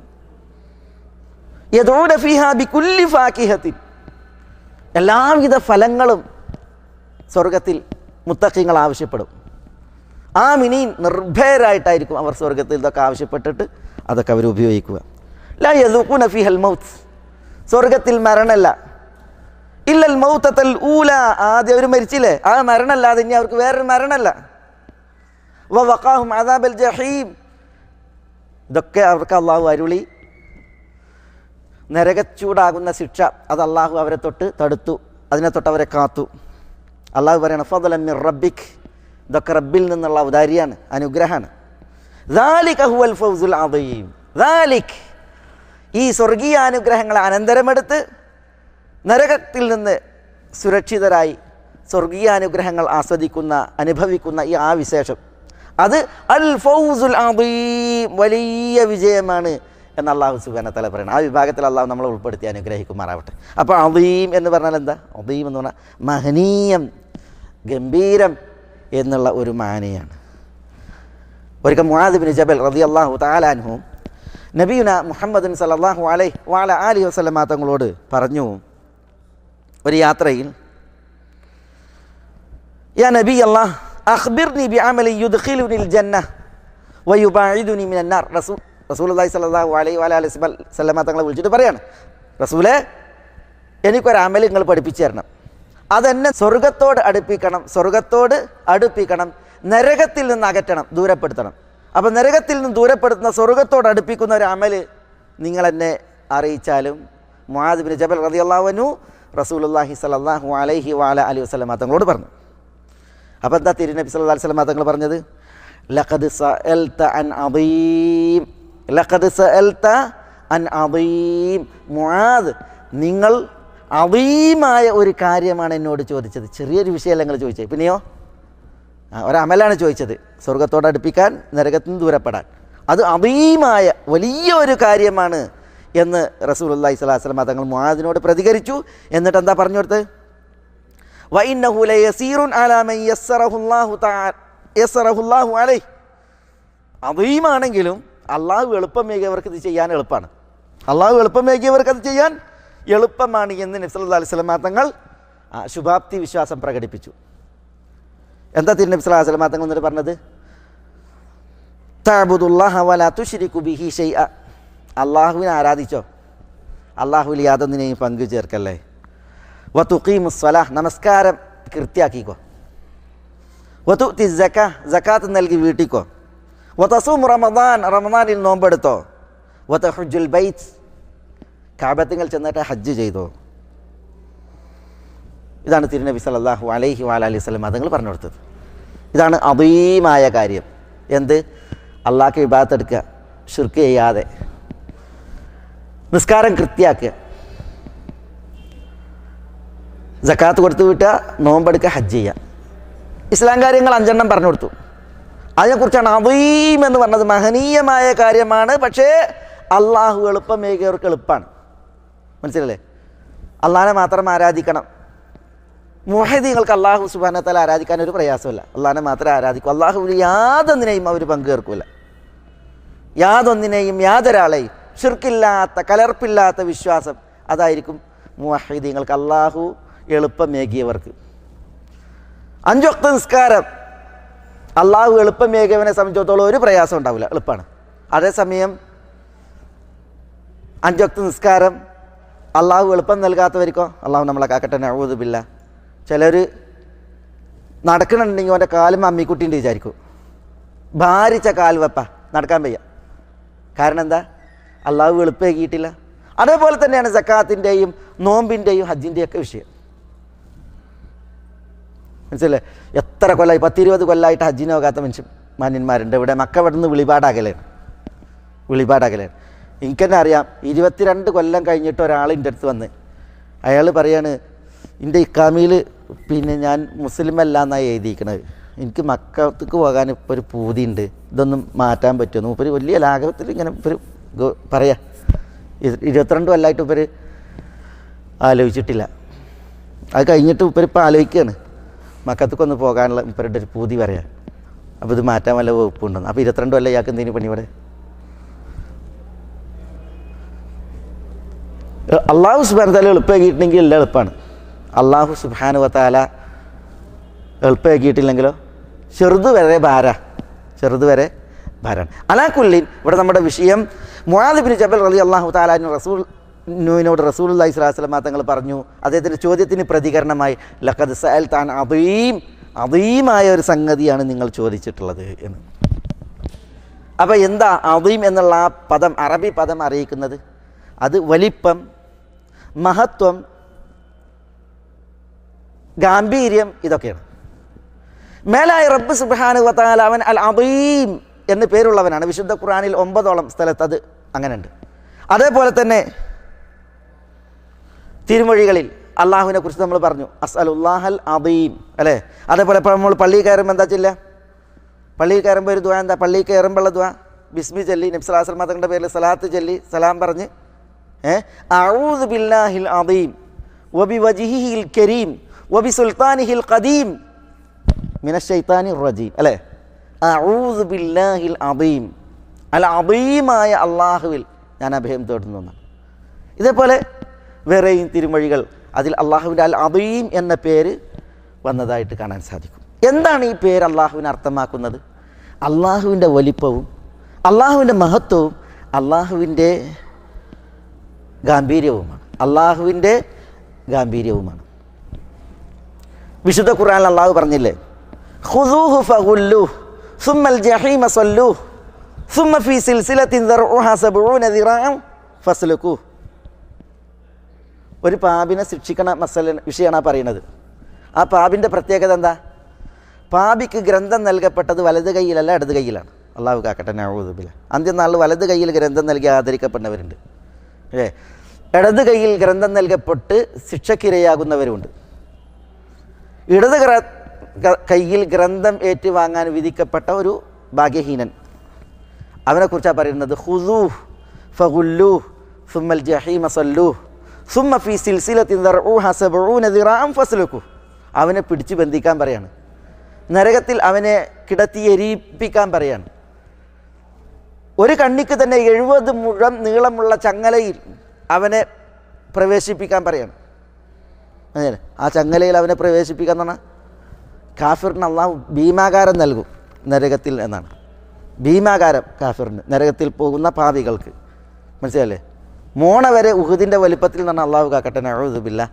യദഊന ഫീഹാ ബികുല്ലി ഫാകിഹത്തിൻ, എല്ലാവിധ ഫലങ്ങളും സ്വർഗത്തിൽ മുത്തഖീങ്ങൾ ആവശ്യപ്പെടും. ആമിനീൻ, നിർഭയരായിട്ടായിരിക്കും അവർ സ്വർഗത്തിൽ ഇതൊക്കെ ആവശ്യപ്പെട്ടിട്ട് അതൊക്കെ അവർ ഉപയോഗിക്കുക. ലാ യദൂഖൂന ഫീഹൽ മൗത്ത്, സ്വർഗത്തിൽ മരണമല്ല. ഇല്ലൽ മൗതത്തൽ ഊല, ആദ്യം അവർ മരിച്ചില്ലേ, ആ മരണമല്ലാതെ ഇനി അവർക്ക് വേറൊരു മരണമല്ല. വഖാഹും അദാബൽ ജഹീം, ഇതൊക്കെ അവർക്ക് അള്ളാഹു അരുളി. നരകച്ചൂടാകുന്ന ശിക്ഷ അത് അള്ളാഹു അവരെ തൊട്ട് തടുത്തു, അതിനെ തൊട്ട് അവരെ കാത്തു. അള്ളാഹു പറയണം ഫദ്ലൻ മിൻ റബ്ബിക്, ഇതൊക്കെ റബ്ബിൽ നിന്നുള്ള ഔദാര്യാണ്, അനുഗ്രഹമാണ്. ദാലിക ഹുവൽ ഫൗസുൽ അദീം. ദാലിക്, ഈ സ്വർഗീയാനുഗ്രഹങ്ങളെ അനന്തരമെടുത്ത് നരകത്തിൽ നിന്ന് സുരക്ഷിതരായി സ്വർഗീയാനുഗ്രഹങ്ങൾ ആസ്വദിക്കുന്ന, അനുഭവിക്കുന്ന ഈ ആ വിശേഷം, അത് അൽ ഫൗസുൽ അദീം, വലിയ വിജയമാണ് എന്ന് അല്ലാഹു സുബ്ഹാനഹു വ തആല പറയണം. ആ വിഭാഗത്തിൽ അല്ലാഹു നമ്മളെ ഉൾപ്പെടുത്തി അനുഗ്രഹിക്കുമാറാവട്ടെ. അപ്പോൾ അദീം എന്ന് പറഞ്ഞാൽ എന്താ? അദീം എന്ന് പറഞ്ഞാൽ മഹനീയം, ഗംഭീരം എന്നുള്ള ഒരു മാനയാണ്. ഒരിക്കൽ മുആദ് ഇബ്നു ജബൽ റളിയല്ലാഹു തആല അൻഹു നബിയുന മുഹമ്മദ് സല്ലല്ലാഹു അലൈഹി വഅല ആലിഹി വസല്ലമ തങ്ങളോട് പറഞ്ഞു, ഒരു യാത്രയിൽ, യാ നബി അല്ലാഹ് അഖ്ബിർനി ബിഅമലി യുദ്ഖിലുനിൽ ജന്ന വയുബാഇദുനി മിനൻ നാർ. റസൂലുള്ളാഹി സ്വല്ലല്ലാഹു അലൈഹി വഅലിഹി വസല്ലമ തങ്ങളെ വിളിച്ചിട്ട് പറയാണ്, റസൂലേ, എനിക്കൊരമൽ നിങ്ങൾ പഠിപ്പിച്ചു തരണം, അതെന്നെ സ്വർഗത്തോട് അടുപ്പിക്കണം, നരകത്തിൽ നിന്ന് അകറ്റണം, ദൂരപ്പെടുത്തണം. അപ്പം നരകത്തിൽ നിന്ന് ദൂരപ്പെടുത്തുന്ന, സ്വർഗത്തോട് അടുപ്പിക്കുന്ന ഒരു അമൽ നിങ്ങളെന്നെ അറിയിച്ചാലും. മുആദ് ഇബ്നു ജബൽ റളിയല്ലാഹു അൻഹു റസൂലുള്ളാഹി സ്വല്ലല്ലാഹു അലൈഹി വഅലിഹി വസല്ലമ തങ്ങളോട് പറഞ്ഞു. അപ്പോൾ എന്താ തിരുനബി സല്ലല്ലാഹു അലൈഹി വസല്ലമ തങ്ങൾ പറഞ്ഞത്? ലഖദ് സഅൽത അൻ അദീം, ലഖദ് സഅൽത അൻ അദീം. മുആദ്, നിങ്ങൾ അദീമായ ഒരു കാര്യമാണ് എന്നോട് ചോദിച്ചത്. ചെറിയൊരു വിഷയമല്ല നിങ്ങൾ ചോദിച്ചത്, പിന്നെയോ ഒരമലാണ് ചോദിച്ചത്, സ്വർഗത്തോട് അടുപ്പിക്കാൻ, നരകത്തിൽ നിന്ന് ദൂരപ്പെടാൻ. അത് അദീമായ വലിയ ഒരു കാര്യമാണ് എന്ന് റസൂലുള്ളാഹി സ്വല്ലല്ലാഹു അലൈഹി വസല്ലം തങ്ങൾ മുആദിനോട് പ്രതികരിച്ചു. എന്നിട്ട് എന്താ പറഞ്ഞു കൊടുത്തത്? വഇന്നഹു ലയസീറുൻ അലാ മൻ യസ്സറഹുല്ലാഹു അലൈഹി. അദീമാണെങ്കിലും അള്ളാഹു എളുപ്പമേകിയവർക്ക് ഇത് ചെയ്യാൻ എളുപ്പമാണ്. അള്ളാഹു എളുപ്പമേകിയവർക്ക് അത് ചെയ്യാൻ എളുപ്പമാണ് എന്ന് നബി സല്ലല്ലാഹു അലൈഹി വസല്ലം തങ്ങൾ ശുഭാപ്തി വിശ്വാസം പ്രകടിപ്പിച്ചു. എന്താ തിരുനബി സല്ലല്ലാഹു അലൈഹി വസല്ലം തങ്ങൾ എന്നിട്ട് പറഞ്ഞത്? തഅബുദുല്ലാഹ വലാ തുശ്രികു ബിഹി ശൈഅ, അള്ളാഹുവിനെ ആരാധിച്ചോ, അള്ളാഹുവിൽ യാതൊന്നിനെയും പങ്കു ചേർക്കല്ലേ. വതുഖീമുസ് സ്വലാഹ്, നമസ്കാരം കൃത്യാക്കിക്കോ. വതുഅതി സകാത്ത് നൽകി വീട്ടിക്കോ. വതസൂം റമദാൻ, റമദാനിൽ നോമ്പെടുത്തോ. വതഹുജ്ജുൽ ബൈത്ത്, കഅബത്തിൽ ചെന്നിട്ട് ഹജ്ജ് ചെയ്തോ. ഇതാണ് തിരുനബി സല്ലല്ലാഹു അലൈഹി വഅലിഹി വസല്ലം തങ്ങൾ പറഞ്ഞു കൊടുത്തത്. ഇതാണ് അദീമായ കാര്യം. എന്ത്? അള്ളാഹ്ക്ക് ഇബാദത്ത് എടുക്കുക, ശിർക്ക് ചെയ്യാതെ, നിസ്കാരം കൃത്യാക്കുക, സക്കാത്ത് കൊടുത്തു വിട്ടുക, നോമ്പെടുക്കുക, ഹജ്ജ് ചെയ്യുക. ഇസ്ലാം കാര്യങ്ങൾ 5 പറഞ്ഞു കൊടുത്തു. അതിനെക്കുറിച്ചാണ് അദീം എന്ന് പറഞ്ഞത്. മഹനീയമായ കാര്യമാണ്, പക്ഷേ അള്ളാഹു എളുപ്പമേകിയവർക്ക് എളുപ്പമാണ്. മനസ്സിലല്ലേ? അള്ളാഹിനെ മാത്രം ആരാധിക്കണം. മുവഹിദീങ്ങൾക്ക് അള്ളാഹു സുബ്ഹാനഹു വ തആല ആരാധിക്കാൻ ഒരു പ്രയാസമില്ല. അള്ളാഹിനെ മാത്രമേ ആരാധിക്കൂ. അള്ളാഹുവിൽ യാതൊന്നിനെയും അവർ പങ്കുചേർക്കില്ല. യാതൊന്നിനെയും, യാതൊരാളെയും. ഷിർക്കില്ലാത്ത, കലർപ്പില്ലാത്ത വിശ്വാസം, അതായിരിക്കും മുവഹിദീങ്ങൾക്ക്, അള്ളാഹു എളുപ്പമേകിയവർക്ക്. 5 വക്ത നിസ്കാരം അള്ളാഹു എളുപ്പമേകിയവനെ സംബന്ധിച്ചിടത്തോളം ഒരു പ്രയാസം ഉണ്ടാവില്ല, എളുപ്പമാണ്. അതേസമയം 5 വക്ത് നിസ്കാരം അള്ളാഹു എളുപ്പം നൽകാത്തവർക്കോ അള്ളാഹു നമ്മളെ കാക്കട്ടെ, നഊദു ബില്ലാ. ചിലർ നടക്കണമെന്നുണ്ടെങ്കിൽ അവൻ്റെ കാലും അമ്മിക്കുട്ടീൻ്റെ വിചാരിക്കും, ഭാരിച്ച കാൽ വെപ്പ നടക്കാൻ വയ്യ. കാരണം എന്താ? അള്ളാഹു എളുപ്പമാക്കിയിട്ടില്ല. അതേപോലെ തന്നെയാണ് സക്കാത്തിൻ്റെയും നോമ്പിൻ്റെയും ഹജ്ജിൻ്റെയും ഒക്കെ വിഷയം. മനസ്സിലല്ലേ? എത്ര കൊല്ലമായി, 10-20 കൊല്ലമായിട്ട് ഹജ്ജിന് പോകാത്ത മാന്യന്മാരുണ്ട് ഇവിടെ. മക്ക ഇവിടെ നിന്ന് വിളിപാടാകലാണ്. എനിക്ക് തന്നെ അറിയാം. 22 കൊല്ലം കഴിഞ്ഞിട്ട് ഒരാൾ എൻ്റെ അടുത്ത് വന്ന് അയാൾ പറയാണ്, എൻ്റെ ഇക്കാമിയിൽ ഞാൻ മുസ്ലിമല്ല എന്നാണ് എഴുതിയിരിക്കണത്, എനിക്ക് മക്കത്തേക്ക് പോകാൻ ഇപ്പോൾ ഒരു പൂതിയുണ്ട്, ഇതൊന്നും മാറ്റാൻ പറ്റുമോ? മൂപ്പര് വലിയ ലാഘവത്തിൽ ഇങ്ങനെ പറയാ. 22 കൊല്ലമായിട്ട് ഇവർ ആലോചിച്ചിട്ടില്ല. അത് കഴിഞ്ഞിട്ട് ഇവരിപ്പോൾ ആലോചിക്കുകയാണ് മക്കത്തേക്കൊന്ന് പോകാനുള്ള ഇവരുടെ ഒരു പൂതി പറയാം. അപ്പോൾ ഇത് മാറ്റാൻ വല്ല വകുപ്പുണ്ടെന്ന്. അപ്പോൾ 22 കൊല്ലം ഇയാൾക്ക് എന്തെങ്കിലും പണി ഇവിടെ? അള്ളാഹു സുബ്ഹാനഹു വ തആല എളുപ്പമാക്കിയിട്ടുണ്ടെങ്കിൽ എല്ലാം എളുപ്പമാണ്. അള്ളാഹു സുബ്ഹാനഹു വ തആല എളുപ്പമാക്കിയിട്ടില്ലെങ്കിലോ ചെറുത് വരെ ഭാരമാണ്. അലാ കുല്ലിൻ ഇവിടെ നമ്മുടെ വിഷയം മുആദ് ഇബ്നു ജബൽ റളിയല്ലാഹു തആല അൻഹു റസൂലിനോട് റസൂലുള്ളാഹി സ്വല്ലല്ലാഹു അലൈഹി വസല്ലം തങ്ങൾ പറഞ്ഞു, അദ്ദേഹത്തിൻ്റെ ചോദ്യത്തിന് പ്രതികരണമായി, ലഖദ് സഅൽത അൻ അദീമായ ഒരു സംഗതിയാണ് നിങ്ങൾ ചോദിച്ചിട്ടുള്ളത് എന്ന്. അപ്പോൾ എന്താ അദീം എന്നുള്ള ആ പദം, അറബി പദം അറിയിക്കുന്നത്? അത് വലിപ്പം, മഹത്വം, ഗാംഭീര്യം, ഇതൊക്കെയാണ്. മേലായ റബ്ബ് സുബ്ഹാനഹു വ തആല അവൻ അൽ അദീം എന്ന് പേരുള്ളവനാണ്. വിശുദ്ധ ഖുർആനിൽ 9ഓളം സ്ഥലത്ത് അത് അങ്ങനെയുണ്ട്. അതേപോലെ തന്നെ തിരുമൊഴികളിൽ അള്ളാഹുവിനെ കുറിച്ച് നമ്മൾ പറഞ്ഞു, അസ്അലുല്ലാഹൽ അദീം അല്ലേ? അതേപോലെ ഇപ്പോൾ നമ്മൾ പള്ളിയിൽ കയറുമ്പോൾ എന്താ ചെല്ലുക? പള്ളിയിൽ കയറുമ്പോൾ ഒരു ദുആ എന്താ? പള്ളിയിൽ കയറുമ്പോഴുള്ള ദുആ ബിസ്മി ചൊല്ലി, നബി സല്ലല്ലാഹു അലൈഹി വസല്ലം തങ്ങളുടെ പേരിൽ സലാത്ത് ചൊല്ലി സലാം പറഞ്ഞ് അഊദു ബില്ലാഹിൽ അദീം വബിവജ്ഹിഹിൽ കരീം വബിസുൽത്താനിഹിൽ ഖദീം മിനശ് ശൈത്താനിർ റജീം അല്ലേ? അഊദു ബില്ലാഹിൽ അദീം, അൽ അദീമായ അള്ളാഹുവിൽ ഞാൻ അഭയം തേടുന്നു. ഇതേപോലെ വേറെയും തിരുമൊഴികൾ അതിൽ അള്ളാഹുവിൻ്റെ അൽ അദീം എന്ന പേര് വന്നതായിട്ട് കാണാൻ സാധിക്കും. എന്താണ് ഈ പേര് അള്ളാഹുവിന് അർത്ഥമാക്കുന്നത്? അള്ളാഹുവിൻ്റെ വലിപ്പവും അള്ളാഹുവിൻ്റെ മഹത്വവും അള്ളാഹുവിൻ്റെ ഗാംഭീര്യവുമാണ്. വിശുദ്ധ ഖുർആനിൽ അള്ളാഹു പറഞ്ഞില്ലേ, ഖുദൂഹു ഫഗുല്ലൂഹു സുമ്മൽ ജഹീമ സല്ലൂഹു സുമ്മ ഫീ സിൽസിലത്തിൻ ദർഉഹാ 70 ദിറാഅൻ ഫസ്ലുകൂഹു. ഒരു പാപിനെ ശിക്ഷിക്കണ വിഷയമാണ് പറയുന്നത്. ആ പാപിൻ്റെ പ്രത്യേകത എന്താ? പാപിക്ക് ഗ്രന്ഥം നൽകപ്പെട്ടത് വലത് കൈയിലല്ല ഇടത് കൈയിലാണ്. അള്ളാഹു കാക്കട്ടെ, നഊദു ബില്ലാ. അന്ത്യനാളിൽ വലത് കൈയിൽ ഗ്രന്ഥം നൽകി ആദരിക്കപ്പെടുന്നവരുണ്ട്, ഇടത് കൈയിൽ ഗ്രന്ഥം നൽകപ്പെട്ട് ശിക്ഷക്കിരയാകുന്നവരുമുണ്ട്. ഇടത് കൈയിൽ ഗ്രന്ഥം ഏറ്റുവാങ്ങാൻ വിധിക്കപ്പെട്ട ഒരു ഭാഗ്യഹീനൻ, അവനെക്കുറിച്ചാണ് പറയുന്നത്. ഖുദൂഹു ഫഗുല്ലൂഹു സുമ്മൽ ജഹീമ സല്ലൂഹു സുമ്മ ഫീ സിൽസിലത്തിൻ ദർഉഹാ 70 ദിറാഅൻ ഫസ്ലുകൂഹു. അവനെ പിടിച്ചു ബന്ധിക്കാൻ പറയാണ്, നരകത്തിൽ അവനെ കിടത്തി എരിയിപ്പിക്കാൻ പറയാണ്. ഒരു കണ്ണിക്ക് തന്നെ 70 മുഴം നീളമുള്ള ചങ്ങലയിൽ അവനെ പ്രവേശിപ്പിക്കാൻ പറയാണ്. ആ ചങ്ങലയിൽ അവനെ പ്രവേശിപ്പിക്കുക എന്ന് പറഞ്ഞാൽ കാഫിറിന് അള്ളാഹു ഭീമാകാരം നൽകും നരകത്തിൽ എന്നാണ്. ഭീമാകാരം കാഫിറിന്, നരകത്തിൽ പോകുന്ന പാപികൾക്ക്. മനസ്സിലല്ലേ? മോണ വരെ ഉഹുദിൻ്റെ വലിപ്പത്തിൽ നിന്നാണ്. അള്ളാഹു കാക്കട്ടെ, നഊദു ബില്ലാ.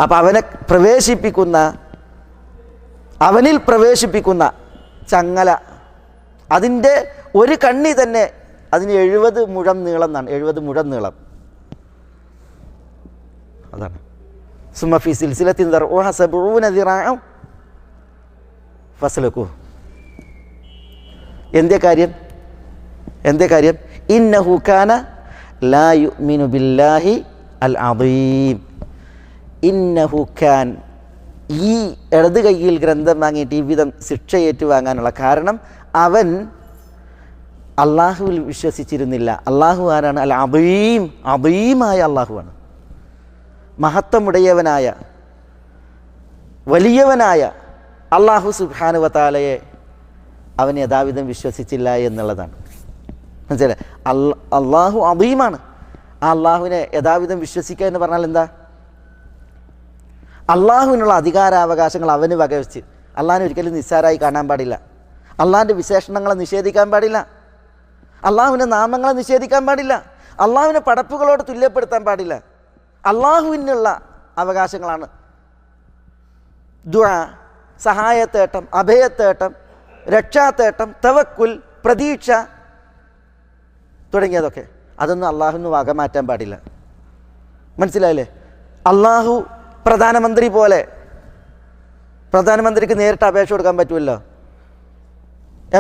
അപ്പം അവനിൽ പ്രവേശിപ്പിക്കുന്ന ചങ്ങല, അതിൻ്റെ ഒരു കണ്ണി തന്നെ അതിന് 70 മുഴം നീളം എന്നാണ്. 70 മുഴം നീളം. അതാണ് സുമ്മ ഫീ സിൽസിലത്തിൻ ദർഉഹാ 70 ദിറാഅൻ ഫസ്ലുകൂഹു. എന്തേ കാര്യം? ഇന്നഹു കാന ലാ യുഅ്മിനു ബില്ലാഹി അൽ അദീം. ഇന്നഹു കാൻ, ഈ ഇടത് കൈയിൽ ഗ്രന്ഥം വാങ്ങിയിട്ട് ഈ വിധം ശിക്ഷ ഏറ്റുവാങ്ങാനുള്ള കാരണം അവൻ അള്ളാഹുവിൽ വിശ്വസിച്ചിരുന്നില്ല. അള്ളാഹു ആരാണ്? അൽ അദീം, അദീമായ അള്ളാഹുവാണ്. മഹത്വമുടയവനായ വലിയവനായ അള്ളാഹു സുബ്ഹാനഹു വ തആലയെ അവൻ യഥാവിധം വിശ്വസിച്ചില്ല എന്നുള്ളതാണ്. മനസ്സിലായി? അള്ളാഹു അദീമാണ്. ആ അള്ളാഹുവിനെ യഥാവിധം വിശ്വസിക്കുക എന്ന് പറഞ്ഞാൽ എന്താ? അള്ളാഹുവിനുള്ള അധികാരാവകാശങ്ങൾ അവന് വകവെച്ച് അള്ളാഹിനെ ഒരിക്കലും നിസ്സാരമായി കാണാൻ പാടില്ല. അള്ളാഹിൻ്റെ വിശേഷണങ്ങളെ നിഷേധിക്കാൻ പാടില്ല. അള്ളാഹുവിൻ്റെ നാമങ്ങളെ നിഷേധിക്കാൻ പാടില്ല. അള്ളാഹുവിനെ പടപ്പുകളോട് തുല്യപ്പെടുത്താൻ പാടില്ല. അള്ളാഹുവിനുള്ള അവകാശങ്ങളാണ് ദുആ, സഹായത്തേട്ടം, അഭയത്തേട്ടം, രക്ഷാത്തേട്ടം, തവക്കുൽ, പ്രതീക്ഷ തുടങ്ങിയതൊക്കെ. അതൊന്നും അള്ളാഹുവിന് വക മാറ്റാൻ പാടില്ല. മനസ്സിലായില്ലേ? അള്ളാഹു പ്രധാനമന്ത്രി പോലെ, പ്രധാനമന്ത്രിക്ക് നേരിട്ട് അപേക്ഷ കൊടുക്കാൻ പറ്റുമല്ലോ.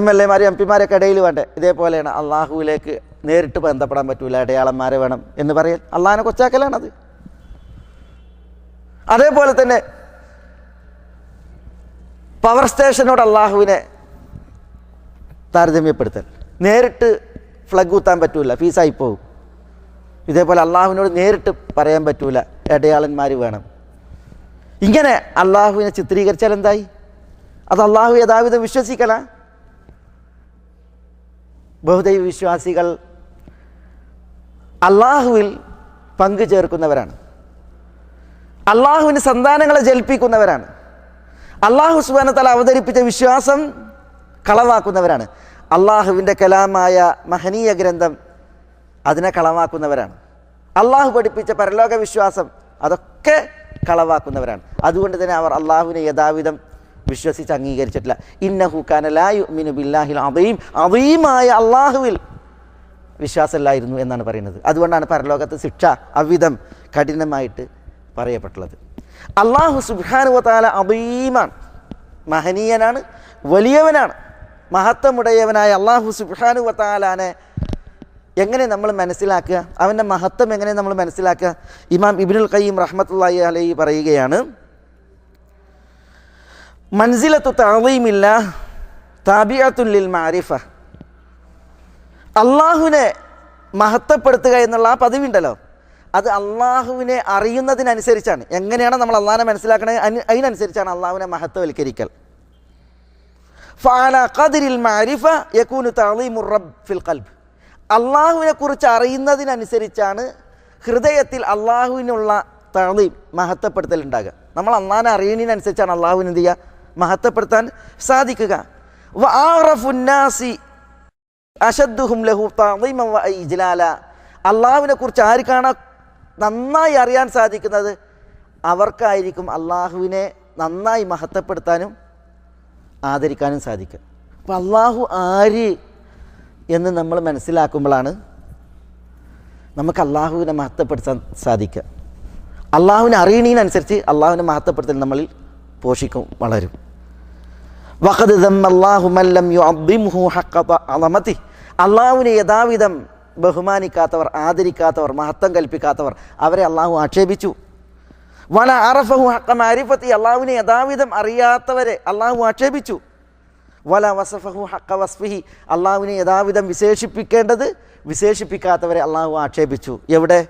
MLA മാർ MP മാരൊക്കെ ഇടയിൽ വേണ്ടേ? ഇതേപോലെയാണ് അള്ളാഹുവിലേക്ക് നേരിട്ട് ബന്ധപ്പെടാൻ പറ്റൂല, ഇടയാളന്മാരെ വേണം എന്ന് പറയൽ അള്ളാഹിനെ കൊച്ചാക്കലാണത്. അതേപോലെ തന്നെ പവർ സ്റ്റേഷനോട് അള്ളാഹുവിനെ താരതമ്യപ്പെടുത്തൽ. നേരിട്ട് ഫ്ലഗ് കുത്താൻ പറ്റൂല, ഫീസായി പോകും. ഇതേപോലെ അള്ളാഹുവിനോട് നേരിട്ട് പറയാൻ പറ്റൂല, ഇടയാളന്മാർ വേണം. ഇങ്ങനെ അള്ളാഹുവിനെ ചിത്രീകരിച്ചാൽ എന്തായി? അത് അള്ളാഹു യഥാവിധം വിശ്വസിക്കല. ബഹുദൈവ വിശ്വാസികൾ അള്ളാഹുവിൽ പങ്കു ചേർക്കുന്നവരാണ്. അള്ളാഹുവിന് സന്താനങ്ങളെ ജൽപ്പിക്കുന്നവരാണ്. അള്ളാഹു സുബ്ഹാനഹു വ തആല അവതരിപ്പിച്ച വിശ്വാസം കളവാക്കുന്നവരാണ്. അള്ളാഹുവിൻ്റെ കലാമായ മഹനീയ ഗ്രന്ഥം അതിനെ കളവാക്കുന്നവരാണ്. അള്ളാഹു പഠിപ്പിച്ച പരലോക വിശ്വാസം അതൊക്കെ കളവാക്കുന്നവരാണ്. അതുകൊണ്ട് തന്നെ അവർ അള്ളാഹുവിനെ യഥാവിധം വിശ്വസിച്ച് അംഗീകരിച്ചിട്ടില്ല. ഇന്നഹു കാന ലാ യുഅ്മിനു ബില്ലാഹിൽ അദീം, അദീമായ അള്ളാഹുവിൽ വിശ്വാസമില്ലായിരുന്നു എന്നാണ് പറയുന്നത്. അതുകൊണ്ടാണ് പരലോകത്ത് ശിക്ഷ അവിധം കഠിനമായിട്ട് പറയപ്പെട്ടുള്ളത്. അള്ളാഹു സുബ്ഹാനഹു വ തആല അദീമാണ്, മഹനീയനാണ്, വലിയവനാണ്. മഹത്വമുടയവനായ അള്ളാഹു സുബ്ഹാനഹു വ തആലാനെ എങ്ങനെ നമ്മൾ മനസ്സിലാക്കുക? അവൻ്റെ മഹത്വം എങ്ങനെ നമ്മൾ മനസ്സിലാക്കുക? ഇമാം ഇബ്നുൽ ഖയ്യിം റഹ്മത്തുള്ളാഹി അലൈഹി പറയുകയാണ്, മൻസിലത്തു തഅദീമില്ലാഹ് താബിഅത്തുൻ ലിൽ മഅരിഫ. അള്ളാഹുവിനെ മഹത്വപ്പെടുത്തുക എന്നുള്ള ആ പതിവുണ്ടല്ലോ, അത് അള്ളാഹുവിനെ അറിയുന്നതിനനുസരിച്ചാണ്. എങ്ങനെയാണ് നമ്മൾ അള്ളാഹിനെ മനസ്സിലാക്കണത്? അതിനനുസരിച്ചാണ് അള്ളാഹുവിനെ മഹത്വവൽക്കരിക്കൽ. ഫഅലാ ഖദ്രിൽ മഅരിഫ യകൂനു തഅദീമുർ റബ്ബ് ഫിൽ ഖൽബ്. അള്ളാഹുവിനെ കുറിച്ച് അറിയുന്നതിനനുസരിച്ചാണ് ഹൃദയത്തിൽ അള്ളാഹുവിനുള്ള തഅദീം, മഹത്വപ്പെടുത്തൽ ഉണ്ടാകുക. നമ്മൾ അള്ളാഹിനെ അറിയുന്നതിനനുസരിച്ചാണ് അള്ളാഹുവിനെ എന്ത് ചെയ്യുക? മഹത്വപ്പെടുത്താൻ സാധിക്കുക. വഅറഫുൻ നാസി അശദ്ദുഹും ലഹു തഅദീമൻ വ ഇജ്ലാല. അള്ളാഹുവിനെ കുറിച്ച് ആർക്കാണ് നന്നായി അറിയാൻ സാധിക്കുന്നത്, അവർക്കായിരിക്കും അള്ളാഹുവിനെ നന്നായി മഹത്വപ്പെടുത്താനും ആദരിക്കാനും സാധിക്കുക. അപ്പം അള്ളാഹു ആര് എന്ന് നമ്മൾ മനസ്സിലാക്കുമ്പോഴാണ് നമുക്ക് അള്ളാഹുവിനെ മഹത്വപ്പെടുത്താൻ സാധിക്കുക. അള്ളാഹുവിനെ അറിയണതിനനുസരിച്ച് അള്ളാഹുവിനെ മഹത്വപ്പെടുത്തൽ നമ്മളിൽ പോഷിക്കും, വളരും. വഖദ് ദമ്മല്ലാഹു മൻ ലം യുഅദ്ദിംഹു ഹഖ്ഖ അളമതിഹി. അള്ളാഹുവിനെ യഥാവിധം ബഹുമാനിക്കാത്തവർ, ആദരിക്കാത്തവർ, മഹത്വം കൽപ്പിക്കാത്തവർ, അവരെ അള്ളാഹു ആക്ഷേപിച്ചു. വല അറഫഹു ഹഖ്ഖ മഅരിഫതി. അള്ളാഹുവിനെ യഥാവിധം അറിയാത്തവരെ അള്ളാഹു ആക്ഷേപിച്ചു. വല വസഫഹു ഹഖ്ഖ വസ്ഫിഹി. അള്ളാഹുവിനെ യഥാവിധം വിശേഷിപ്പിക്കേണ്ടത് വിശേഷിപ്പിക്കാത്തവരെ അള്ളാഹു ആക്ഷേപിച്ചു. എവിടെ?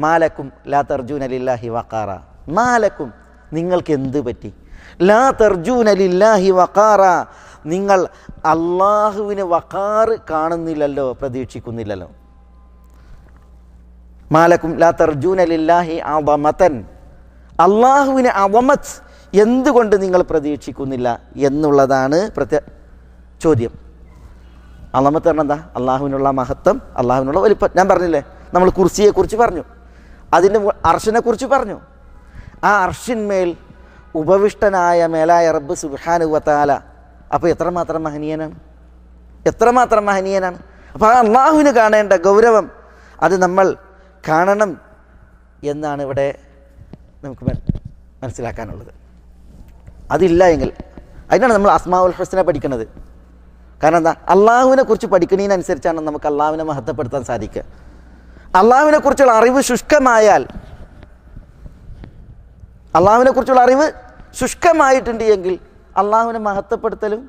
മാലക്കും ലാ തർജൂന ലില്ലാഹി വഖാറ. മാലക്കും, നിങ്ങൾക്ക് എന്ത് പറ്റി? ലാ തർജൂന ലില്ലാഹി വഖാറ, നിങ്ങൾ അള്ളാഹുവിന് വഖാറ് കാണുന്നില്ലല്ലോ, പ്രതീക്ഷിക്കുന്നില്ലല്ലോ. മാലക്കും ലാ തർജൂന ലില്ലാഹി അദമതൻ. അള്ളാഹുവിന് അദമത്ത് എന്തുകൊണ്ട് നിങ്ങൾ പ്രതീക്ഷിക്കുന്നില്ല എന്നുള്ളതാണ് ചോദ്യം. അളമത്ത് പറഞ്ഞാൽ എന്താ? അള്ളാഹുവിനുള്ള മഹത്വം, അള്ളാഹുവിനുള്ള വലിപ്പം. ഞാൻ പറഞ്ഞില്ലേ, നമ്മൾ കുർസിയെക്കുറിച്ച് പറഞ്ഞു, അതിൻ്റെ അർഷിനെ കുറിച്ച് പറഞ്ഞു. ആ അർഷിന്മേൽ ഉപവിഷ്ടനായ മേലായ റബ്ബ് സുബ്ഹാനഹു വ തആല അപ്പോൾ എത്രമാത്രം മഹനീയനാണ്, എത്രമാത്രം മഹനീയനാണ്. അപ്പോൾ ആ അള്ളാഹുവിന് കാണേണ്ട ഗൗരവം അത് നമ്മൾ കാണണം എന്നാണ് ഇവിടെ നമുക്ക് മനസ്സിലാക്കാനുള്ളത്. അതില്ല എങ്കിൽ അതിനാണ് നമ്മൾ അസ്മാഉൽ ഹുസ്ന പഠിക്കുന്നത്. കാരണം എന്താ? അള്ളാഹുവിനെ കുറിച്ച് പഠിക്കുന്നതിനനുസരിച്ചാണ് നമുക്ക് അള്ളാഹുവിനെ മഹത്വപ്പെടുത്താൻ സാധിക്കുക. അള്ളാഹുവിനെ കുറിച്ചുള്ള അറിവ് ശുഷ്കമായാൽ, അള്ളാഹുവിനെ കുറിച്ചുള്ള അറിവ് ശുഷ്കമായിട്ടുണ്ട് എങ്കിൽ അള്ളാഹുവിനെ മഹത്വപ്പെടുത്തലും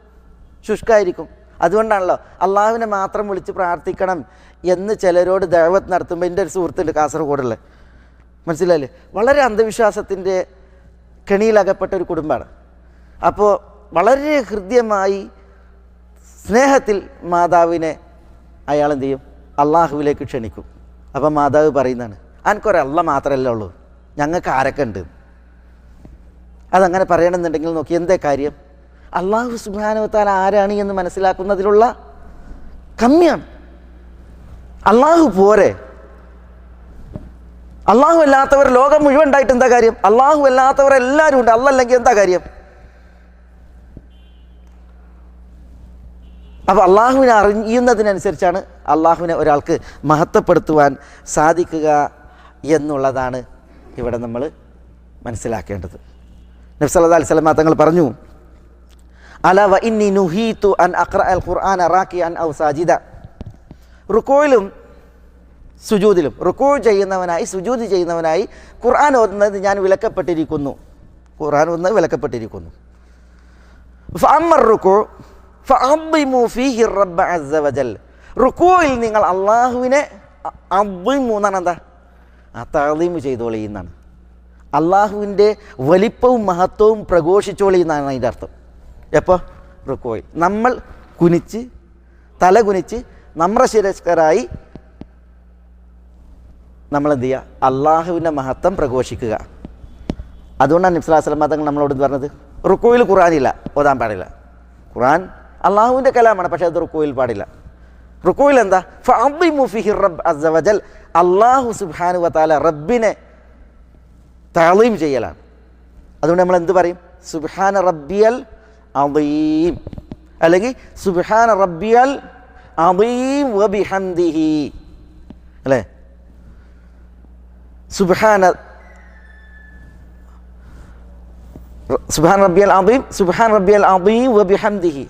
ശുഷ്കമായിരിക്കും. അതുകൊണ്ടാണല്ലോ അള്ളാഹുവിനെ മാത്രം വിളിച്ച് പ്രാർത്ഥിക്കണം എന്ന് ചിലരോട് ദഅവത്ത് നടത്തുമ്പോൾ, എൻ്റെ ഒരു സുഹൃത്തുണ്ട് കാസർഗോഡുള്ള, മനസ്സിലായില്ലേ, വളരെ അന്ധവിശ്വാസത്തിൻ്റെ കെണിയിലകപ്പെട്ട ഒരു കുടുംബമാണ്. അപ്പോൾ വളരെ ഹൃദ്യമായി സ്നേഹത്തിൽ മാതാവിനെ അയാൾ എന്ത് ചെയ്യും? അള്ളാഹുവിലേക്ക് ക്ഷണിക്കും. അപ്പം മാതാവ് പറയുന്നതാണ്, അനക്കൊരു അള്ള മാത്രമല്ലേ ഉള്ളൂ, ഞങ്ങൾക്ക് ആരൊക്കെ ഉണ്ട്. അതങ്ങനെ പറയണമെന്നുണ്ടെങ്കിൽ നോക്കി, എന്തേ കാര്യം? അള്ളാഹു സുബ്ഹാനഹു വ തആല ആരാണ് എന്ന് മനസ്സിലാക്കുന്നതിലുള്ള കമ്മിയാണ്. അള്ളാഹു പോരെ? അള്ളാഹു അല്ലാത്തവർ ലോകം മുഴുവൻ ഉണ്ടായിട്ട് എന്താ കാര്യം? അള്ളാഹു അല്ലാത്തവർ എല്ലാവരും ഉണ്ട്, അല്ലല്ലെങ്കിൽ എന്താ കാര്യം? അപ്പോൾ അള്ളാഹുവിനെ അറിയുന്നതിനനുസരിച്ചാണ് അള്ളാഹുവിനെ ഒരാൾക്ക് മഹത്വപ്പെടുത്തുവാൻ സാധിക്കുക എന്നുള്ളതാണ് ഇവിടെ നമ്മൾ മനസ്സിലാക്കേണ്ടത്. നബി സല്ലല്ലാഹു അലൈഹി വസല്ലം തങ്ങൾ പറഞ്ഞു, അലാ വ ഇന്നി നുഹീതു അൻ അഖ്റഅൽ ഖുർആന റാക്കിഅൻ ഔ സാജിദ. റുകൂയിലും സുജൂദിലും, റുകൂ ചെയ്യുന്നവനായി സുജൂദ് ചെയ്യുന്നവനായി ഖുർആൻ ഓതുന്നത് ഞാൻ വിലക്കപ്പെട്ടിരിക്കുന്നു. ഖുർആൻ ഓതുന്നത് വിലക്കപ്പെട്ടിരിക്കുന്നു. ഫഅമ്മർ റുകൂ ഫഅദ്ദിമു ഫീഹി റബ്ബ അസ്സ വജൽ. റുകൂയിൽ നിങ്ങൾ അള്ളാഹുവിനെ അദ്ദിമു എന്നാണ് എന്താ? തഅദീം ചെയ്തോളി എന്നാണ്. അള്ളാഹുവിൻ്റെ വലിപ്പവും മഹത്വവും പ്രഘോഷിച്ചോളി എന്നാണ് അതിൻ്റെ അർത്ഥം. എപ്പോൾ? റുകൂയിൽ നമ്മൾ കുനിച്ച് തല കുനിച്ച് നമ്രശിരസ്കരായി നമ്മളെന്ത് ചെയ്യുക? അള്ളാഹുവിൻ്റെ മഹത്വം പ്രഘോഷിക്കുക. അതുകൊണ്ടാണ് നബി സ്വല്ലല്ലാഹു അലൈഹി വസല്ലം തങ്ങൾ നമ്മളോട് പറഞ്ഞത് റുകൂയിൽ ഖുർആനില്ല, ഓതാൻ പാടില്ല. ഖുർആൻ അള്ളാഹുവിൻ്റെ കലാമാണ്, പക്ഷേ അത് റുകൂയിൽ പാടില്ല. റുകൂയിൽ എന്താ? ഫഅദ്ദിമു ഫീഹി റബ്ബ അസ്സ വജൽ. അള്ളാഹു സുബ്ഹാനഹു വ തആല റബ്ബിനെ തഅളീം ചെയ്യലാണ്. അതുകൊണ്ട് നമ്മൾ എന്ത് പറയും? സുബ്ഹാന റബ്ബിയൽ അദീം, അല്ലെങ്കിൽ സുബ്ഹാന റബ്ബിയൽ അദീം വബിഹംദിഹി, അല്ലേ? സുബ്ഹാന റബ്ബിയൽ അദീം, സുബ്ഹാന റബ്ബിയൽ അദീം വബിഹംദിഹി,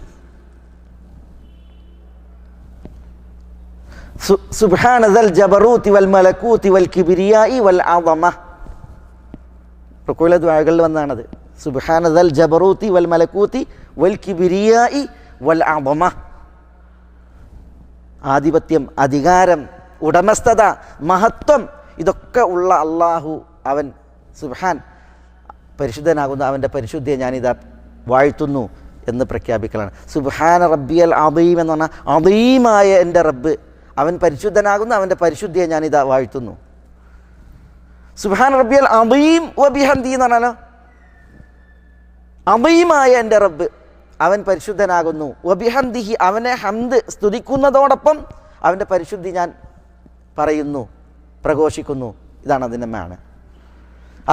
സുബ്ഹാന ദൽ ജബറൂതി വൽ മലകൂതി വൽ കിബ്രിയാഇ വൽ അദമ. റുകൂയിലെ ദുആകളിൽ വന്നതാണത്. സുബ്ഹാന ദൽ ജബറൂതി വൽ മലകൂതി വൽ കിബ്രിയാഇ വൽ അദമ. ആധിപത്യം, അധികാരം, ഉടമസ്ഥത, മഹത്വം, ഇതൊക്കെ ഉള്ള അള്ളാഹു അവൻ സുബ്ഹാൻ പരിശുദ്ധനാകുന്ന അവൻ്റെ പരിശുദ്ധിയെ ഞാനിതാ വാഴ്ത്തുന്നു എന്ന് പ്രഖ്യാപിക്കലാണ്. സുബ്ഹാന റബ്ബിയൽ അദീം എന്ന് പറഞ്ഞാൽ അദീമായ എൻ്റെ റബ്ബ് അവൻ പരിശുദ്ധനാകുന്ന അവൻ്റെ പരിശുദ്ധിയെ ഞാനിതാ വാഴ്ത്തുന്നു. സുബ്ഹാന റബ്ബിയൽ അദീം വബിഹംദി എന്ന് പറഞ്ഞാലോ അദീമായ എൻ്റെ റബ്ബ് അവൻ പരിശുദ്ധനാകുന്നു, വബിഹംദിഹി അവനെ ഹംദ് സ്തുതിക്കുന്നതോടൊപ്പം അവൻ്റെ പരിശുദ്ധി ഞാൻ പറയുന്നു, പ്രഘോഷിക്കുന്നു. ഇതാണ് അതിൻ്റെ മേണ്.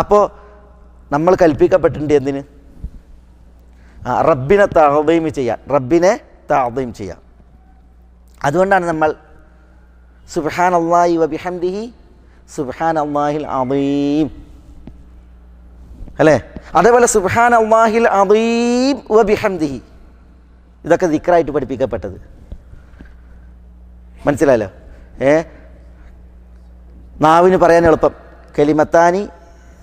അപ്പോൾ നമ്മൾ കൽപ്പിക്കപ്പെട്ടിട്ടുണ്ട് എന്തിന്? റബ്ബിനെ തഅദീം ചെയ്യാൻ, റബ്ബിനെ തഅദീം ചെയ്യാം. അതുകൊണ്ടാണ് നമ്മൾ സുബ്ഹാനല്ലാഹി വബിഹംദിഹി സുബ്ഹാനല്ലാഹിൽ അദീം, അല്ലേ? അതേപോലെ സുബ്ഹാനല്ലാഹിൽ അദീം വബിഹംദിഹി, ഇതൊക്കെ ദിക്റായിട്ട് പഠിപ്പിക്കപ്പെട്ടത്. മനസ്സിലായല്ലോ? നാവിന് പറയാൻ എളുപ്പം. കലിമത്താനി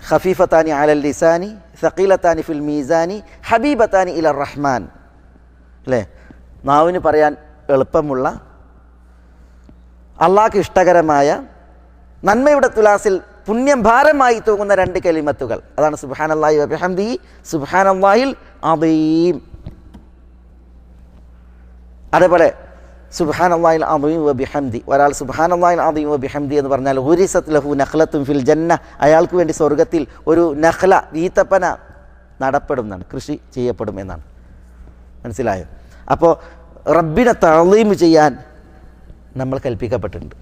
ഖഫീഫത്താനി അലൽ ലിസാനി സഖീലത്താനി ഫിൽ മീസാനി ഹബീബത്താനി ഇലർ റഹ്മാൻ, അല്ലേ? നാവിന് പറയാൻ എളുപ്പമുള്ള, അള്ളാഹ്ക്ക് ഇഷ്ടകരമായ, നന്മയുടെ തുലാസിൽ പുണ്യം ഭാരമായി തൂങ്ങുന്ന രണ്ട് കലിമത്തുകൾ. അതാണ് സുബ്ഹാനല്ലാഹി വബിഹംദിഹി സുബ്ഹാനല്ലാഹിൽ അദീം. അതേപോലെ സുബ്ഹാനല്ലാഹിൽ അദീം വബിഹംദി. ഒരാൾ സുബ്ഹാനല്ലാഹിൽ അദീം വബിഹംദി എന്ന് പറഞ്ഞാൽ ഹുരിസത് ലഹു നഖ്ലത്തുൻ ഫിൽ ജന്ന, അയാൾക്ക് വേണ്ടി സ്വർഗത്തിൽ ഒരു നഖ്ല, ഈത്തപ്പന നടപ്പെടുമെന്നാണ്, കൃഷി ചെയ്യപ്പെടും എന്നാണ്. മനസ്സിലായോ? അപ്പോൾ റബ്ബിനെ തഅളീം ചെയ്യാൻ നമ്മൾ കൽപ്പിക്കപ്പെട്ടിട്ടുണ്ട്.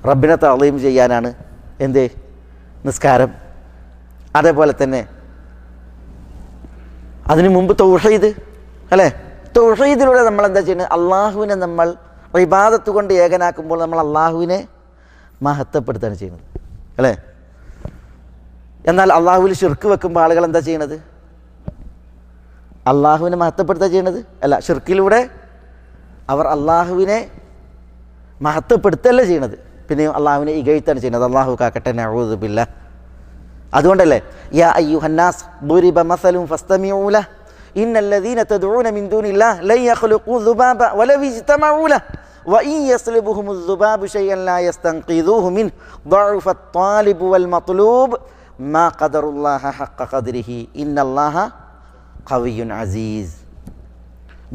റബ്ബിനെ തഅളീം ചെയ്യാനാണ് എന്ത്? നിസ്കാരം. അതേപോലെ തന്നെ അതിനു മുമ്പ് തൗഹീദ്, അല്ലേ? തൗഹീദിലൂടെ നമ്മൾ എന്താ ചെയ്യുന്നത്? അള്ളാഹുവിനെ നമ്മൾ ഇബാദത്ത് കൊണ്ട് ഏകനാക്കുമ്പോൾ നമ്മൾ അള്ളാഹുവിനെ മഹത്വപ്പെടുത്താണ് ചെയ്യുന്നത്, അല്ലേ? എന്നാൽ അള്ളാഹുവിൽ ശിർക്ക് വെക്കുമ്പോൾ ആളുകൾ എന്താ ചെയ്യണത്? അള്ളാഹുവിനെ മഹത്വപ്പെടുത്തുക ചെയ്യണത് അല്ല, ഷിർക്കിലൂടെ അവർ അള്ളാഹുവിനെ മഹത്വപ്പെടുത്തല്ല ചെയ്യണത്, പിന്നെയും അള്ളാഹുവിനെ ഇകഴ്ത്താണ് ചെയ്യുന്നത്. അള്ളാഹു കാക്കട്ടെ, നഊദു ബില്ലാഹ്. അതുകൊണ്ടല്ലേ യാ അയ്യുഹന്നാസ് ദുരിബ മസലുൻ ഫസ്തമിഊ ലഹ് ഇന്നല്ലദീന തദ്ഊന മിൻ ദൂനില്ലാഹി ലൻ യഖ്ലുഖൂ ദുബാബ വലൗ ഇജ്തമഊ ലഹ് വഇൻ യസ്ലുബുഹുമുദ് ദുബാബു ശൈഅൻ ലാ യസ്തൻഖിദൂഹു മിൻഹു ضعف الطالب والمطلوب ما قدر الله حق قدره إن الله قوي عزيز.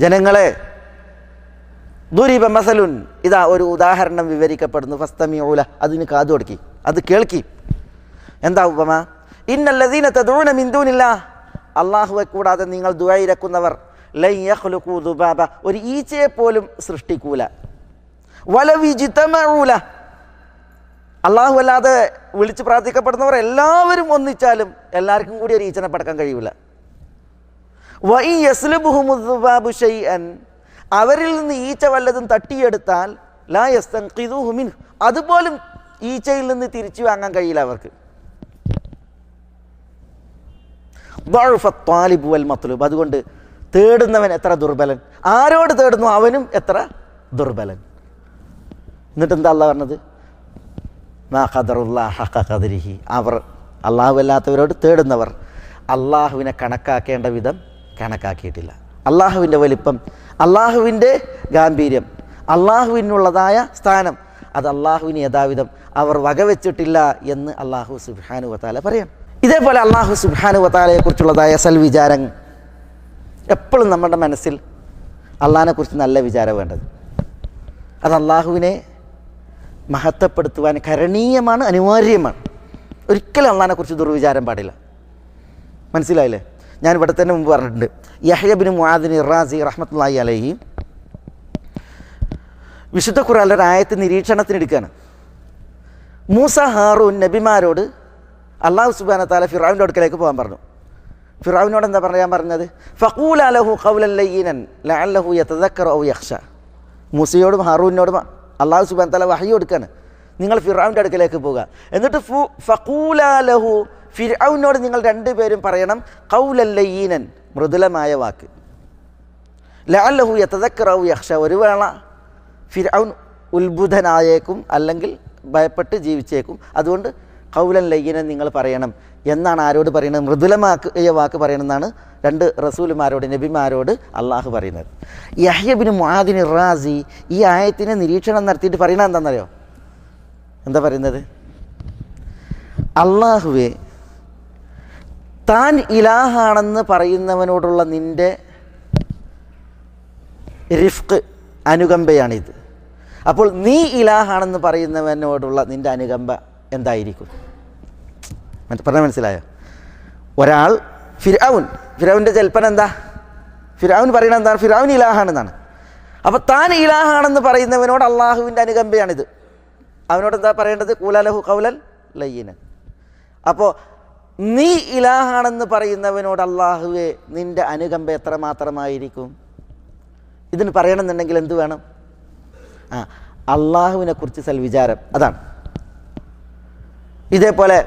ജനങ്ങളെ, ദുരിബ മസലുൻ, ഇതാ ഒരു ഉദാഹരണം വിവരിക്കപ്പെടുന്നു. ഫസ്തമിഊ ലഹ്, അതിന് കാതു കൊടുക്കി, അത് കേൾക്കി. എന്താ ഉപമ? ഇന്നല്ലദീന തദ്ഊന മിൻ ദൂനില്ലാഹ്, അല്ലാഹുവെ കൂടാതെ നിങ്ങൾ ദുആ ഇരക്കുന്നവർ, ലൻ യഖ്ലുഖൂ ദുബാബ, ഒരു ഈച്ചയെ പോലും സൃഷ്ടിക്കൂല. വലവിജിതമഊല, അള്ളാഹു അല്ലാതെ വിളിച്ച് പ്രാർത്ഥിക്കപ്പെടുന്നവർ എല്ലാവരും ഒന്നിച്ചാലും എല്ലാവർക്കും കൂടി ഒരു ഈച്ചനെ പടക്കാൻ കഴിയില്ല. വഇ യസ്ലുബുഹുമുദ്ദുബാബു ശൈഅൻ, അവരിൽ നിന്ന് ഈച്ച വല്ലതും തട്ടിയെടുത്താൽ ലാ യസ്തൻഖിദൂഹു മിൻഹു, അതുപോലും ഈച്ചയിൽ നിന്ന് തിരിച്ചു വാങ്ങാൻ കഴിയില്ല അവർക്ക്. ദഅഫ ത്വാലിബു വൽ മത്ലൂബ്, അതുകൊണ്ട് തേടുന്നവൻ എത്ര ദുർബലൻ, ആരോട് തേടുന്നു അവനും എത്ര ദുർബലൻ. എന്നിട്ട് എന്താ അള്ളാഹ് പറഞ്ഞത്? മാ ഖദറുല്ലാഹ ഹഖ ഖദരിഹി, അവർ അള്ളാഹു അല്ലാത്തവരോട് തേടുന്നവർ അള്ളാഹുവിനെ കണക്കാക്കേണ്ട വിധം കണക്കാക്കിയിട്ടില്ല. അള്ളാഹുവിൻ്റെ വലിപ്പം, അള്ളാഹുവിൻ്റെ ഗാംഭീര്യം, അള്ളാഹുവിനുള്ളതായ സ്ഥാനം, അത് അള്ളാഹുവിന് യഥാവിധം അവർ വകവെച്ചിട്ടില്ല എന്ന് അള്ളാഹു സുബ്ഹാനഹു വ തആല പറയാം. ഇതേപോലെ അള്ളാഹു സുബ്ഹാനഹു വ തആലയെക്കുറിച്ചുള്ളതായ സൽവിചാരം എപ്പോഴും നമ്മുടെ മനസ്സിൽ അള്ളാഹിനെക്കുറിച്ച് നല്ല വിചാരം വേണ്ടത്. അത് അള്ളാഹുവിനെ മഹത്വപ്പെടുത്തുവാൻ കരണീയമാണ്, അനിവാര്യമാണ്. ഒരിക്കലും അള്ളാഹിനെക്കുറിച്ച് ദുർവിചാരം പാടില്ല. മനസ്സിലായില്ലേ? ഞാൻ ഇവിടെ തന്നെ മുമ്പ് പറഞ്ഞിട്ടുണ്ട്. യഹ്യ ഇബ്നു മുആദ് റാസി റഹ്മത്തുള്ളാഹി അലൈഹി വിശുദ്ധ ഖുർആനിലെ ഒരു ആയത്ത് നിരീക്ഷണത്തിനെടുക്കുകയാണ്. മൂസ ഹാറൂൻ നബിമാരോട് അള്ളാഹു സുബ്ഹാനഹു വ തആല ഫിർഔൻ്റെ അടുക്കലേക്ക് പോകാൻ പറഞ്ഞു. ഫിർഔനോട് എന്താ പറയാൻ പറഞ്ഞത്? ഫഖൂലാ ലഹു ഖൗലൻ ലയ്യിനൻ ലഅല്ലഹു യതദക്കറു ഔ യഖ്ശ. മൂസയോടും ഹാറൂനോടും അള്ളാഹു സുബ്ഹാനഹു വ തആല വഹി കൊടുക്കുകയാണ്, നിങ്ങൾ ഫിർഔൻ്റെ അടുക്കലേക്ക് പോകുക. എന്നിട്ട് ഫഖൂലാ ലഹു, ഫിർഔനോട് നിങ്ങൾ രണ്ടുപേരും പറയണം ഖൗലൻ ലയ്യിനൻ, മൃദുലമായ വാക്ക്. ലഅല്ലഹു യതദക്കറു ഔ യഖ്ശ, ഒരു വേള ഫിർഔൻ ഉത്ബുദ്ധനായേക്കും, അല്ലെങ്കിൽ ഭയപ്പെട്ട് ജീവിച്ചേക്കും. അതുകൊണ്ട് ഖൗലൻ ലയ്യിനൻ നിങ്ങൾ പറയണം എന്നാണ് ആരോട് പറയുന്നത്? മൃദുലമായ വാക്ക് പറയണമെന്നാണ് രണ്ട് റസൂലുമാരോട്, നബിമാരോട് അള്ളാഹു പറയുന്നത്. യഹ്യ ഇബ്നു മുആദ് റാസി ഈ ആയത്തിനെ നിരീക്ഷണം നടത്തിയിട്ട് പറയുന്നത് എന്താണെന്നറിയോ? എന്താ പറയുന്നത്? അള്ളാഹുവേ, താൻ ഇലാഹാണെന്ന് പറയുന്നവനോടുള്ള നിൻ്റെ റിഫ്ഖ്, അനുകമ്പയാണിത്. അപ്പോൾ നീ ഇലാഹാണെന്ന് പറയുന്നവനോടുള്ള നിൻ്റെ അനുകമ്പ എന്തായിരിക്കും? പറഞ്ഞാൽ മനസ്സിലായോ? ഒരാൾ ഫിർഔൻ്റെ ജൽപ്പന എന്താ? ഫിർഔൻ പറയണത് എന്താണ്? ഫിർഔൻ ഇലാഹാണെന്നാണ്. അപ്പോൾ താൻ ഇലാഹാണെന്ന് പറയുന്നവനോട് അള്ളാഹുവിൻ്റെ അനുകമ്പയാണിത്. അവനോട് എന്താ പറയേണ്ടത്? ഖൂലാ ലഹു ഖൗലൻ ലയ്യിനൻ. അപ്പോൾ നീ ഇലാഹാണെന്ന് പറയുന്നവനോട് അള്ളാഹുവെ നിൻ്റെ അനുകമ്പ എത്രമാത്രമായിരിക്കും? ഇതിന് പറയണമെന്നുണ്ടെങ്കിൽ എന്ത് വേണം? അള്ളാഹുവിനെ കുറിച്ച് സൽവിചാരം. അതാണ്. ഇതേപോലെ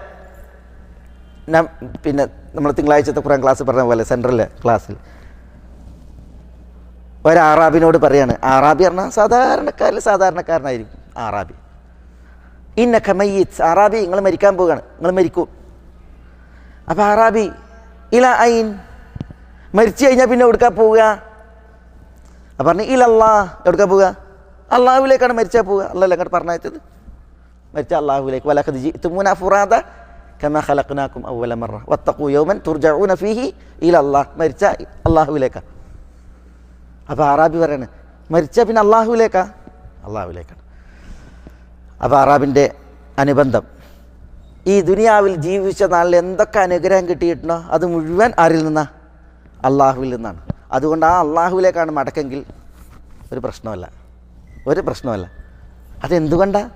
പിന്നെ നമ്മൾ തിങ്കളാഴ്ചത്തെ ഖുർആൻ ക്ലാസ് പറഞ്ഞ പോലെ സെൻട്രലിലെ ക്ലാസ്സിൽ ഒരു ആറാബിനോട് പറയാണ്, ആറാബി പറഞ്ഞാൽ സാധാരണക്കാരനായിരിക്കും ആറാബി. ഇന്നക മയ്യിത്ത്, ആറാബി നിങ്ങൾ മരിക്കാൻ പോവുകയാണ്, നിങ്ങൾ മരിക്കും. അപ്പോൾ ആറാബി ഇല ഐൻ, മരിച്ചു കഴിഞ്ഞാൽ പിന്നെ എവിടുക്കാൻ പോവുക? അപ്പം പറഞ്ഞു ഇലല്ലാ, എവിടുക്കാൻ പോവുക? അള്ളാഹുവിലേക്കാണ് മരിച്ചാൽ പോവുക. അല്ലല്ല അങ്ങോട്ട് പറഞ്ഞത്, മരിച്ച അള്ളാഹുവിലേക്ക്. വലഖദ് ജിഅ്തുമൂനാ ഫുറാദ കമാ ഖലഖ്നാകും അവ്വല മറ വത്തഖൂ യൗമൻ തുർജഊന ഫീഹി ഇലല്ലാഹ്, മരിച്ച അള്ളാഹുവിലേക്കാണ്. അപ്പോൾ ആറാബി പറയാണ് മരിച്ച പിന്നെ അള്ളാഹുവിലേക്കാണ്. അപ്പോൾ ആറാബിൻ്റെ അനുബന്ധം ഈ ദുനിയാവിൽ ജീവിച്ച നാളിൽ എന്തൊക്കെ അനുഗ്രഹം കിട്ടിയിട്ടുണ്ടോ അത് മുഴുവൻ ആരിൽ നിന്നാണ്? അള്ളാഹുവിൽ നിന്നാണ്. അതുകൊണ്ട് ആ അള്ളാഹുവിലേക്കാണ് മടക്കെങ്കിൽ ഒരു പ്രശ്നമല്ല. അതെന്തുകൊണ്ടാണ്?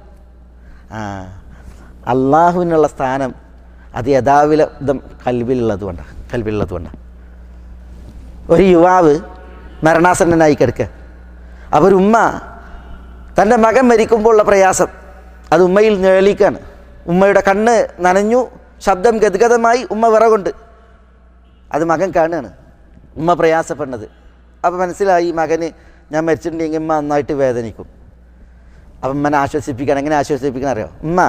അള്ളാഹുവിനുള്ള സ്ഥാനം അത് യഥാവിധം കൽബിലുള്ളത് കൊണ്ടാണ്. ഒരു യുവാവ് മരണാസന്നനായി കിടക്കുക. അപ്പോൾ ഒരു ഉമ്മ തൻ്റെ മകൻ മരിക്കുമ്പോഴുള്ള പ്രയാസം അത് ഉമ്മയിൽ നിഴലിക്കാണ്. ഉമ്മയുടെ കണ്ണ് നനഞ്ഞു, ശബ്ദം ഗദ്ഗതമായി, ഉമ്മ വിറകൊണ്ട്. അത് മകൻ കാണുകയാണ് ഉമ്മ പ്രയാസപ്പെടുന്നത്. അപ്പോൾ മനസ്സിലായി മകന് ഞാൻ മരിച്ചിട്ടുണ്ടെങ്കിൽ ഉമ്മ നന്നായിട്ട് വേദനിക്കും. അപ്പം ഉമ്മനെ ആശ്വസിപ്പിക്കണം. എങ്ങനെ ആശ്വസിപ്പിക്കണം അറിയോ? ഉമ്മ,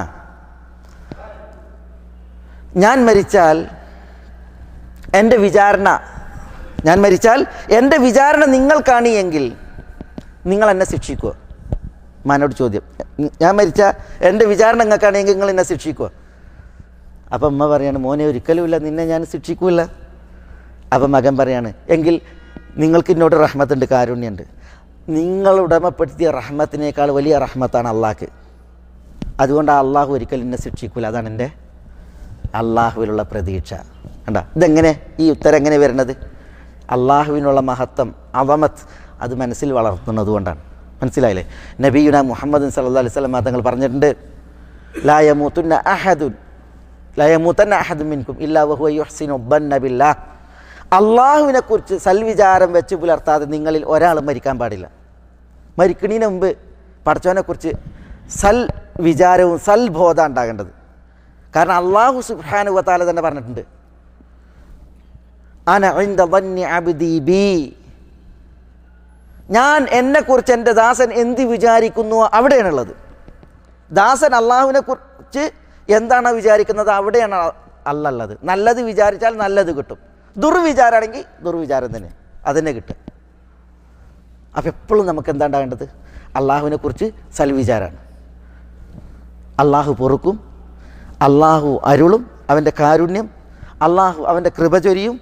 ഞാൻ മരിച്ചാൽ എൻ്റെ വിചാരണ നിങ്ങൾക്കാണ് എങ്കിൽ നിങ്ങൾ എന്നെ ശിക്ഷിക്കുക. ഉമ്മാനോട് ചോദ്യം, ഞാൻ മരിച്ചാൽ എൻ്റെ വിചാരണ നിങ്ങൾക്കാണെങ്കിൽ നിങ്ങൾ എന്നെ ശിക്ഷിക്കുക. അപ്പം ഉമ്മ പറയാണ്, മോനെ ഒരിക്കലുമില്ല, നിന്നെ ഞാൻ ശിക്ഷിക്കൂല. അപ്പം മകൻ പറയാണ്, എങ്കിൽ നിങ്ങൾക്ക് എന്നോട് റഹ്മത്തുണ്ട്, കാരുണ്യമുണ്ട്. നിങ്ങൾ ഉടമപ്പെടുത്തിയ റഹ്മത്തിനേക്കാൾ വലിയ റഹ്മത്താണ് അള്ളാഹ്ക്ക്. അതുകൊണ്ട് അള്ളാഹു ഒരിക്കലും എന്നെ ശിക്ഷിക്കൂല. അതാണ് എൻ്റെ അള്ളാഹുവിലുള്ള പ്രതീക്ഷ. കണ്ട, ഇതെങ്ങനെ ഈ ഉത്തരം എങ്ങനെ വരുന്നത്? അള്ളാഹുവിനുള്ള മഹത്വം, അവമത്ത് അത് മനസ്സിൽ വളർത്തുന്നത് കൊണ്ടാണ്. മനസ്സിലായില്ലേ? നബിയുന മുഹമ്മദ് സല്ലല്ലാഹു അലൈഹി വസല്ലം തങ്ങൾ പറഞ്ഞിട്ടുണ്ട്, ലാ യമൂതന്ന അഹദുൻ മിൻകും ഇല്ലാ വഹുവ യുഹ്സിനു ദന്ന ബില്ലാഹ്. അള്ളാഹുവിനെ കുറിച്ച് സൽവിചാരം വെച്ച് പുലർത്താതെ നിങ്ങളിൽ ഒരാളും മരിക്കാൻ പാടില്ല. മരിക്കണീന് മുമ്പ് പടച്ചവനെ കുറിച്ച് സൽ വിചാരവും സൽബോധം ഉണ്ടാകേണ്ടത്. കാരണം അള്ളാഹു സുബ്ഹാനഹു വ തആല തന്നെ പറഞ്ഞിട്ടുണ്ട്, അന ഇൻദ ദന്നി അബ്ദി ബി, ഞാൻ എന്നെക്കുറിച്ച് എൻ്റെ ദാസൻ എന്ത് വിചാരിക്കുന്നുവോ അവിടെയാണുള്ളത്. ദാസൻ അള്ളാഹുവിനെ കുറിച്ച് എന്താണ് വിചാരിക്കുന്നത് അവിടെയാണ് അല്ലുള്ളത്. നല്ലത് വിചാരിച്ചാൽ നല്ലത് കിട്ടും, ദുർവിചാരമാണെങ്കിൽ ദുർവിചാരം തന്നെ അതന്നെ കിട്ടും. അപ്പം എപ്പോഴും നമുക്ക് എന്താ ഉണ്ടാകേണ്ടത്? അള്ളാഹുവിനെ കുറിച്ച് സൽവിചാരമാണ്. അള്ളാഹു പൊറുക്കും, അള്ളാഹു അരുളും, അവൻ്റെ കാരുണ്യം, അള്ളാഹു അവൻ്റെ കൃപ ചൊരിയും,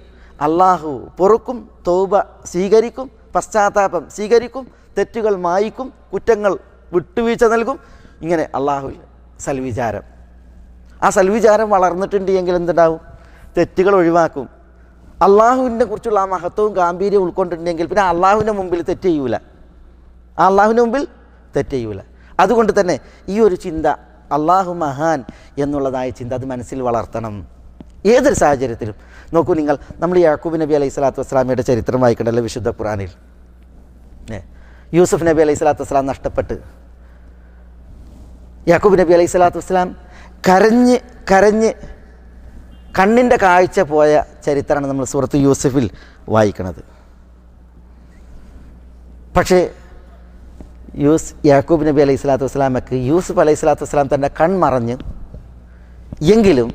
അള്ളാഹു പൊറുക്കും, തൗബ സ്വീകരിക്കും, പശ്ചാത്താപം സ്വീകരിക്കും, തെറ്റുകൾ മായിക്കും, കുറ്റങ്ങൾ വിട്ടുവീഴ്ച നൽകും. ഇങ്ങനെ അള്ളാഹു സൽവിചാരം. ആ സൽവിചാരം വളർന്നിട്ടുണ്ട് എങ്കിൽ എന്തുണ്ടാവും? തെറ്റുകൾ ഒഴിവാക്കും. അള്ളാഹുവിനെ കുറിച്ചുള്ള ആ മഹത്വവും ഗാംഭീര്യവും ഉൾക്കൊണ്ടിട്ടുണ്ടെങ്കിൽ പിന്നെ അള്ളാഹുവിൻ്റെ മുമ്പിൽ തെറ്റ് ചെയ്യൂല. അള്ളാഹുവിൻ്റെ മുമ്പിൽ തെറ്റ് ചെയ്യൂല. അതുകൊണ്ട് തന്നെ ഈ ഒരു ചിന്ത, അള്ളാഹു മഹാൻ എന്നുള്ളതായ ചിന്ത അത് മനസ്സിൽ വളർത്തണം ഏതൊരു സാഹചര്യത്തിലും. നോക്കൂ നിങ്ങൾ, നമ്മൾ യാക്കൂബ് നബി അലൈഹി സ്വലാത്തു വസ്സലാമയുടെ ചരിത്രം വായിക്കണ്ടല്ലോ വിശുദ്ധ ഖുർആനിൽ. യൂസുഫ് നബി അലൈഹി സ്വലാത്തു വസ്സലാം നഷ്ടപ്പെട്ട് യാക്കൂബ് നബി അലൈഹി സ്വലാത്തു വസ്സലാം കരഞ്ഞ് കരഞ്ഞ് കണ്ണിൻ്റെ കാഴ്ച പോയ ചരിത്രമാണ് നമ്മൾ സൂറത്ത് യൂസുഫിൽ വായിക്കുന്നത്. പക്ഷേ യാക്കൂബ് നബി അലൈഹി സ്വലാത്തു വസ്സലാമക്ക് യൂസുഫ് അലൈഹി സ്വലാത്തു വസ്സലാം തൻ്റെ കൺമറഞ്ഞ് എങ്കിലും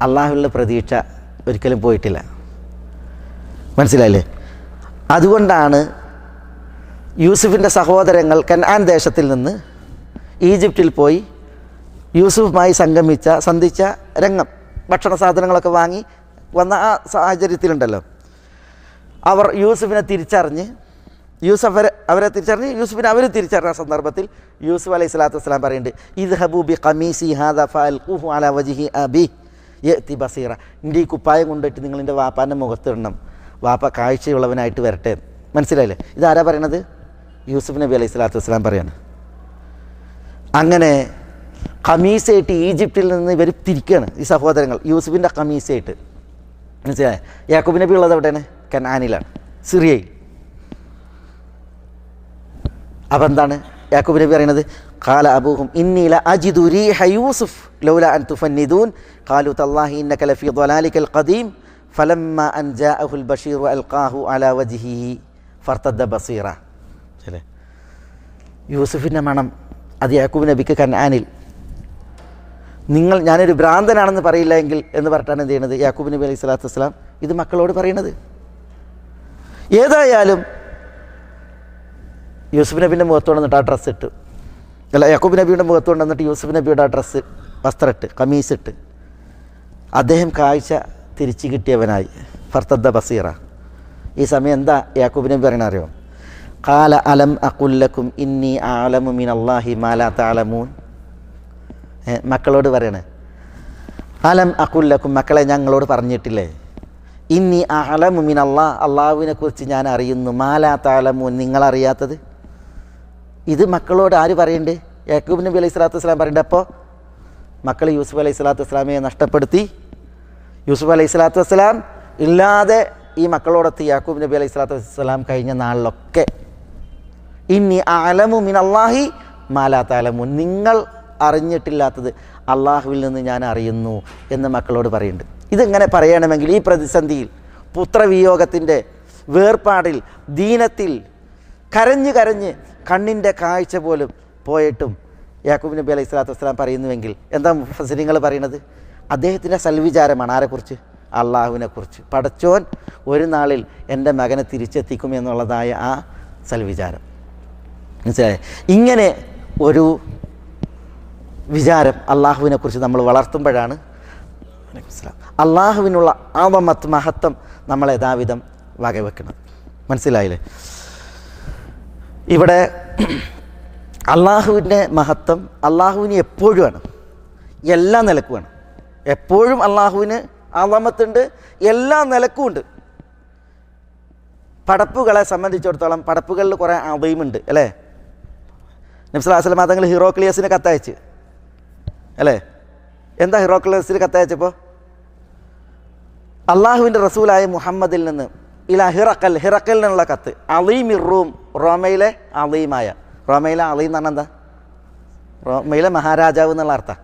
അള്ളാഹുവിൻ്റെ പ്രതീക്ഷ ഒരിക്കലും പോയിട്ടില്ല. മനസ്സിലായില്ലേ? അതുകൊണ്ടാണ് യൂസുഫിൻ്റെ സഹോദരങ്ങൾ കനാൻ ദേശത്തിൽ നിന്ന് ഈജിപ്തിൽ പോയി യൂസുഫുമായി സന്ധിച്ച രംഗം, ഭക്ഷണ സാധനങ്ങളൊക്കെ വാങ്ങി വന്ന ആ സാഹചര്യത്തിലുണ്ടല്ലോ, അവർ യൂസുഫിനെ തിരിച്ചറിഞ്ഞ് അവരെ തിരിച്ചറിഞ്ഞ് യൂസുഫിനെ അവർ തിരിച്ചറിഞ്ഞ സന്ദർഭത്തിൽ യൂസുഫ് അലൈഹി സ്വലാത്തു വസ്സലാം പറയുന്നുണ്ട്, ഇദ്ഹബൂ ബി ഖമീസി ഹാദാ ഫഅൽഖൂഹു അലാ വജ്ഹി അബീ യഅതി ബസീറ. എൻ്റെ ഈ കുപ്പായം കൊണ്ടിട്ട് നിങ്ങൾ എൻ്റെ വാപ്പാൻ്റെ മുഖത്തിടണം, വാപ്പ കാഴ്ചയുള്ളവനായിട്ട് വരട്ടെ. മനസ്സിലായില്ലേ? ഇതാരാ പറയണത്? യൂസുഫ് നബി അലൈഹി സ്വലാത്തു വസ്സലാം പറയാണ്. അങ്ങനെ ഖമീസായിട്ട് ഈജിപ്തിൽ നിന്ന് ഇവർ തിരിക്കുകയാണ് ഈ സഹോദരങ്ങൾ, യൂസുഫിൻ്റെ ഖമീസായിട്ട്. മനസ്സിലായേ? യാക്കൂബ് നബി ഉള്ളത് എവിടെയാണ്? കനാനിലാണ്, സിറിയയിൽ. അപ്പം എന്താണ് യാക്കൂബ് നബി പറയുന്നത്? ഖാല അബൂഹും ഇന്നി ലഅജിദു റീഹ യൂസുഫ് ലൗലാ അൻ തുഫന്നിദൂൻ ഖാലു തല്ലാഹി ഇന്നക ലഫീ ളലാലിക്കൽ ഖദീം ഫലമ്മ അൻ ജാഅഹുൽ ബശീറു അൽഖാഹു അലാ വജ്ഹിഹി ഫർതദ്ദ ബസീറ. ശരി, യൂസുഫിൻ്റെ മണം അത് യാക്കൂബ് നബിക്ക് കനാനിൽ. ഞാനൊരു ഭ്രാന്തനാണെന്ന് പറയില്ല എങ്കിൽ എന്ന് പറഞ്ഞിട്ടാണ് എന്ത് ചെയ്യണത്? യാക്കൂബ് നബി അലൈഹി സ്വലാത്തു വസ്സലാം ഇത് മക്കളോട് പറയണത്. ഏതായാലും യൂസുഫ് നബിൻ്റെ മുഖത്തോട് വന്നിട്ട് ആ ഡ്രസ്സ് ഇട്ട്, യാക്കൂബ് നബിയുടെ മുഖത്തോട് വന്നിട്ട് യൂസുഫ് നബിയുടെ ആ ഡ്രസ്സ് വസ്ത്രമിട്ട് കമീസിട്ട് അദ്ദേഹം കാഴ്ച തിരിച്ചു കിട്ടിയവനായി. ഫർതദ്ദ ബസീറ. ഈ സമയം എന്താ യാക്കൂബ് നബി പറയണ അറിയോ? ഖാല അലം അഖുൽ ലക്കും ഇന്നി അഅലമു മിനല്ലാഹി മാ ലാ തഅലമൂൻ. മക്കളോട് പറയണേ, അലം അഖുൽ ലക്കും, മക്കളെ ഞങ്ങളോട് പറഞ്ഞിട്ടില്ലേ, ഇന്നി അഅലമു മിനല്ലാഹ്, അള്ളാഹുവിനെ കുറിച്ച് ഞാൻ അറിയുന്നു, മാ ലാ തഅലമൂൻ, നിങ്ങളറിയാത്തത്. ഇത് മക്കളോട് ആര് പറയുന്നുണ്ട്? യാക്കൂബ് നബി അലൈഹി സ്വലാത്തു വസ്സലാം പറയുന്നുണ്ട്. അപ്പോൾ മക്കൾ യൂസുഫ് അലൈഹി സ്വലാത്തു വസ്സലാമയെ നഷ്ടപ്പെടുത്തി. യൂസുഫ് അലൈഹി സ്വലാത്തു വസ്സലാം ഇല്ലാതെ ഈ മക്കളോടൊത്ത് യാക്കൂബ് നബി അലൈഹി സ്വലാത്തു വസ്സലാം കഴിഞ്ഞ നാളിലൊക്കെ ഇന്നി അഅലമു മിനല്ലാഹി മാ ലാ തഅലമൂൻ, നിങ്ങൾ അറിഞ്ഞിട്ടില്ലാത്തത് അള്ളാഹുവിൽ നിന്ന് ഞാൻ അറിയുന്നു എന്ന് മക്കളോട് പറയുന്നുണ്ട്. ഇതെങ്ങനെ പറയണമെങ്കിൽ ഈ പ്രതിസന്ധിയിൽ, പുത്രവിയോഗത്തിൻ്റെ വേർപാടിൽ, ദീനത്തിൽ കരഞ്ഞ് കരഞ്ഞ് കണ്ണിൻ്റെ കാഴ്ച പോലും പോയിട്ടും യാക്കൂബ് നബി അലൈഹി സ്വലാത്തു വസ്സലാം പറയുന്നുവെങ്കിൽ എന്താ മുഫസ്സിരീങ്ങൾ പറയുന്നത്? അദ്ദേഹത്തിൻ്റെ സൽവിചാരമാണ്. ആരെക്കുറിച്ച്? അള്ളാഹുവിനെക്കുറിച്ച്. പടച്ചോൻ ഒരു നാളിൽ എൻ്റെ മകനെ തിരിച്ചെത്തിക്കും എന്നുള്ളതായ ആ സൽവിചാരം. മനസ്സിലായേ? ഇങ്ങനെ ഒരു വിചാരം അള്ളാഹുവിനെക്കുറിച്ച് നമ്മൾ വളർത്തുമ്പോഴാണ് അള്ളാഹുവിനുള്ള ആവമത്ത് മഹത്വം നമ്മൾ യഥാവിധം വകവെക്കുന്നത്. മനസ്സിലായില്ലേ? ഇവിടെ അള്ളാഹുവിൻ്റെ മഹത്വം അള്ളാഹുവിന് എപ്പോഴും ആണ്, എല്ലാ നിലക്കും ആണ്. എപ്പോഴും അള്ളാഹുവിന് ആവമത്തുണ്ട്, എല്ലാ നിലക്കും ഉണ്ട്. പടപ്പുകളെ സംബന്ധിച്ചിടത്തോളം പടപ്പുകളിൽ കുറേ അദീമുണ്ട് അല്ലേ? നബി സല്ലല്ലാഹു അലൈഹി വസല്ലം തങ്ങൾ ഹിറോക്ലിയസിന് കത്തയച്ച് അല്ലേ? എന്താ ഹിറോക്ലിയസിന് കത്തയച്ചപ്പോൾ? അള്ളാഹുവിൻ്റെ റസൂലായ മുഹമ്മദിൽ നിന്ന് ഇലാ ഹിറക്കൽ നിന്നുള്ള കത്ത്. അലീമിർ റൂം, റോമയിലെ അലീമായ, റോമയിലെ അലീം എന്ന് പറഞ്ഞാൽ എന്താ? റോമയിലെ മഹാരാജാവ് എന്നുള്ള അർത്ഥം.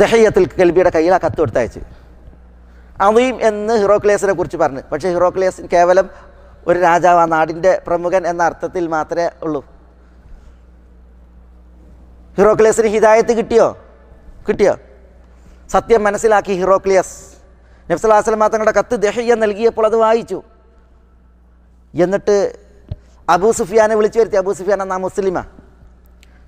ദഹിയത്തുൽ കൽബിയുടെ കയ്യിൽ ആ കത്ത് കൊടുത്തയച്ച്. അലീം എന്ന് ഹിറോക്ലിയസിനെ കുറിച്ച് പറഞ്ഞു. പക്ഷേ ഹിറോക്ലിയസ് കേവലം ഒരു രാജാവ്, ആ നാടിൻ്റെ പ്രമുഖൻ എന്ന അർത്ഥത്തിൽ മാത്രമേ ഉള്ളൂ. ഹിറോക്ലിയസിന് ഹിദായത്ത് കിട്ടിയോ? സത്യം മനസ്സിലാക്കി ഹിറോക്ലിയസ്. നബി സല്ലല്ലാഹു അലൈഹി വസല്ലം തങ്ങളുടെ കത്ത് ദഹിയ നൽകിയപ്പോൾ അത് വായിച്ചു. എന്നിട്ട് അബൂ സുഫിയാനെ വിളിച്ചു വരുത്തി. അബൂ സുഫിയാൻ എന്ന മുസ്ലിമ.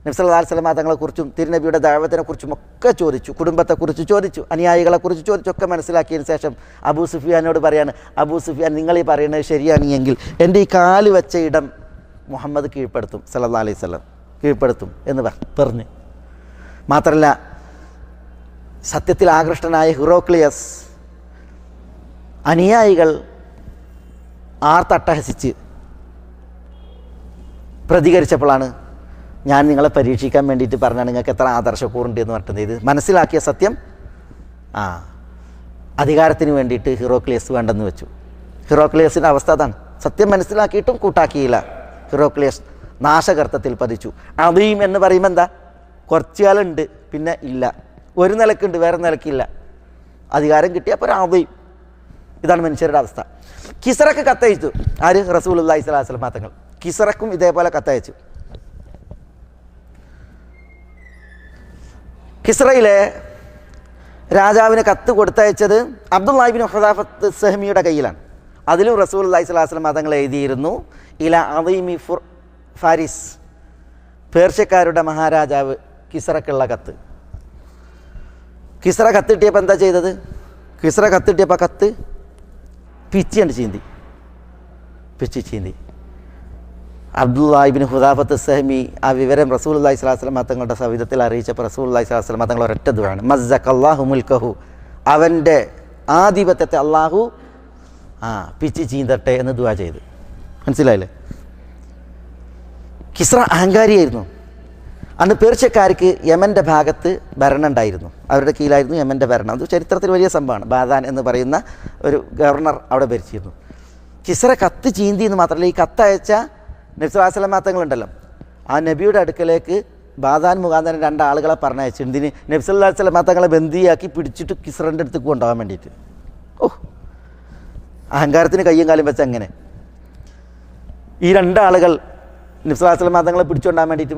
നബി സല്ലല്ലാഹു അലൈഹി വസല്ലം തങ്ങളെക്കുറിച്ചും തിരുനബിയുടെ ദഅവത്തിനെ കുറിച്ചും ഒക്കെ ചോദിച്ചു, കുടുംബത്തെക്കുറിച്ച് ചോദിച്ചു, അനുയായികളെക്കുറിച്ച് ചോദിച്ചു. ഒക്കെ മനസ്സിലാക്കിയതിന് ശേഷം അബൂ സുഫിയാനോട് പറയാണ്, അബൂ സുഫിയാൻ, നിങ്ങൾ ഈ പറയുന്നത് ശരിയാണെങ്കിൽ എൻ്റെ ഈ കാല് വെച്ച ഇടം മുഹമ്മദ് കീഴ്പ്പെടുത്തും, സല്ലല്ലാഹു അലൈഹി വസല്ലം കീഴ്പ്പെടുത്തും എന്ന് പറഞ്ഞു. മാത്രമല്ല, സത്യത്തിൽ ആകൃഷ്ടനായ ഹിറോക്ലിയസ് അനുയായികൾ ആർത്തട്ടഹസിച്ച് പ്രതികരിച്ചപ്പോഴാണ് ഞാൻ നിങ്ങളെ പരീക്ഷിക്കാൻ വേണ്ടിയിട്ട് പറഞ്ഞാൽ നിങ്ങൾക്ക് എത്ര ആദർശക്കൂറുണ്ട് എന്ന് പറഞ്ഞത്. ഇത് മനസ്സിലാക്കിയ സത്യം അധികാരത്തിന് വേണ്ടിയിട്ട് ഹിറോക്ലിയസ് വേണ്ടെന്ന് വെച്ചു. ഹിറോക്ലിയസിൻ്റെ അവസ്ഥ അതാണ്. സത്യം മനസ്സിലാക്കിയിട്ടും കൂട്ടാക്കിയില്ല. ഹിറോക്ലിയസ് നാശകർത്തത്തിൽ പതിച്ചു. അദീം എന്ന് പറയുമ്പോൾ എന്താ? കുറച്ചു കാലമുണ്ട്, പിന്നെ ഇല്ല. ഒരു നിലക്കുണ്ട്, വേറെ നിലക്കില്ല. അധികാരം കിട്ടിയപ്പോൾ ഒരു അദീം. ഇതാണ് മനുഷ്യരുടെ അവസ്ഥ. കിസ്റക്ക് കത്തയച്ചു. ആര്? റസൂലുള്ളാഹി സ്വല്ലല്ലാഹു അലൈഹി വസല്ലം തങ്ങൾ. കിസ്റക്കും ഇതേപോലെ കത്തയച്ചു. കിസ്റയിലെ രാജാവിന് കത്ത് കൊടുത്തയച്ചത് അബ്ദുല്ലാഹി ഇബ്നു ഹുദാഫത്ത് സഹ്മിയുടെ കയ്യിലാണ്. അതിലും റസൂലുള്ളാഹി സ്വല്ലല്ലാഹു അലൈഹി വസല്ലം തങ്ങൾ എഴുതിയിരുന്നു, ഇലാ അദീമി ഫാരിസ്, പേർഷ്യക്കാരുടെ മഹാരാജാവ് കിസ്റക്കുള്ള കത്ത്. കിസ്റ കത്തിട്ടിയപ്പോൾ എന്താ ചെയ്തത്? കിസ്റ കത്തിട്ടിയപ്പോൾ കത്ത് പിച്ചി ചീന്തി. അബ്ദുല്ലാഹി ഇബ്നു ഹുദാഫത്ത് സഹ്മി ആ വിവരം റസൂലുള്ളാഹി സ്വല്ലല്ലാഹു അലൈഹി വസല്ലം തങ്ങളുടെ സവിധത്തിൽ അറിയിച്ചപ്പോൾ റസൂലുള്ളാഹി സ്വല്ലല്ലാഹു അലൈഹി വസല്ലം തങ്ങൾ ഒരൊറ്റ ദുആണ്, മസ്സഖല്ലാഹു മുൽക്കഹു, അവൻ്റെ ആധിപത്യത്തെ അള്ളാഹു പിച്ചി ചീന്തട്ടെ എന്ന് ദുആ ചെയ്ത്. മനസ്സിലായില്ലേ? കിസ്റ അഹങ്കാരിയായിരുന്നു. അന്ന് പേർഷ്യക്കാർക്ക് യമൻ്റെ ഭാഗത്ത് ഭരണം ഉണ്ടായിരുന്നു. അവരുടെ കീഴിലായിരുന്നു യമൻ്റെ ഭരണം. അത് ചരിത്രത്തിൽ വലിയ സംഭവമാണ്. ബാദാൻ എന്ന് പറയുന്ന ഒരു ഗവർണർ അവിടെ ഭരിച്ചിരുന്നു. കിസ്റ കത്ത് ചീന്തി എന്ന് മാത്രമല്ല, ഈ കത്തയച്ച നബി സല്ലല്ലാഹു അലൈഹി വസല്ലം തങ്ങളുണ്ടല്ലോ, ആ നബിയുടെ അടുക്കലേക്ക് ബാദാൻ മുഖാന്തരം 2 ആളുകളെ പറഞ്ഞയച്ചു. എന്തിന്? നബി സല്ലല്ലാഹു അലൈഹി വസല്ലം തങ്ങളെ ബന്ദിയാക്കി പിടിച്ചിട്ട് കിസ്റൻ്റെ അടുത്തേക്ക് കൊണ്ടുപോകാൻ വേണ്ടിയിട്ട്. അഹങ്കാരത്തിന് കയ്യും കാലും വെച്ച് അങ്ങനെ ഈ 2 ആളുകൾ നബി സല്ലല്ലാഹു അലൈഹി വസല്ലം തങ്ങളെ പിടിച്ചുകൊണ്ടാൻ വേണ്ടിയിട്ട്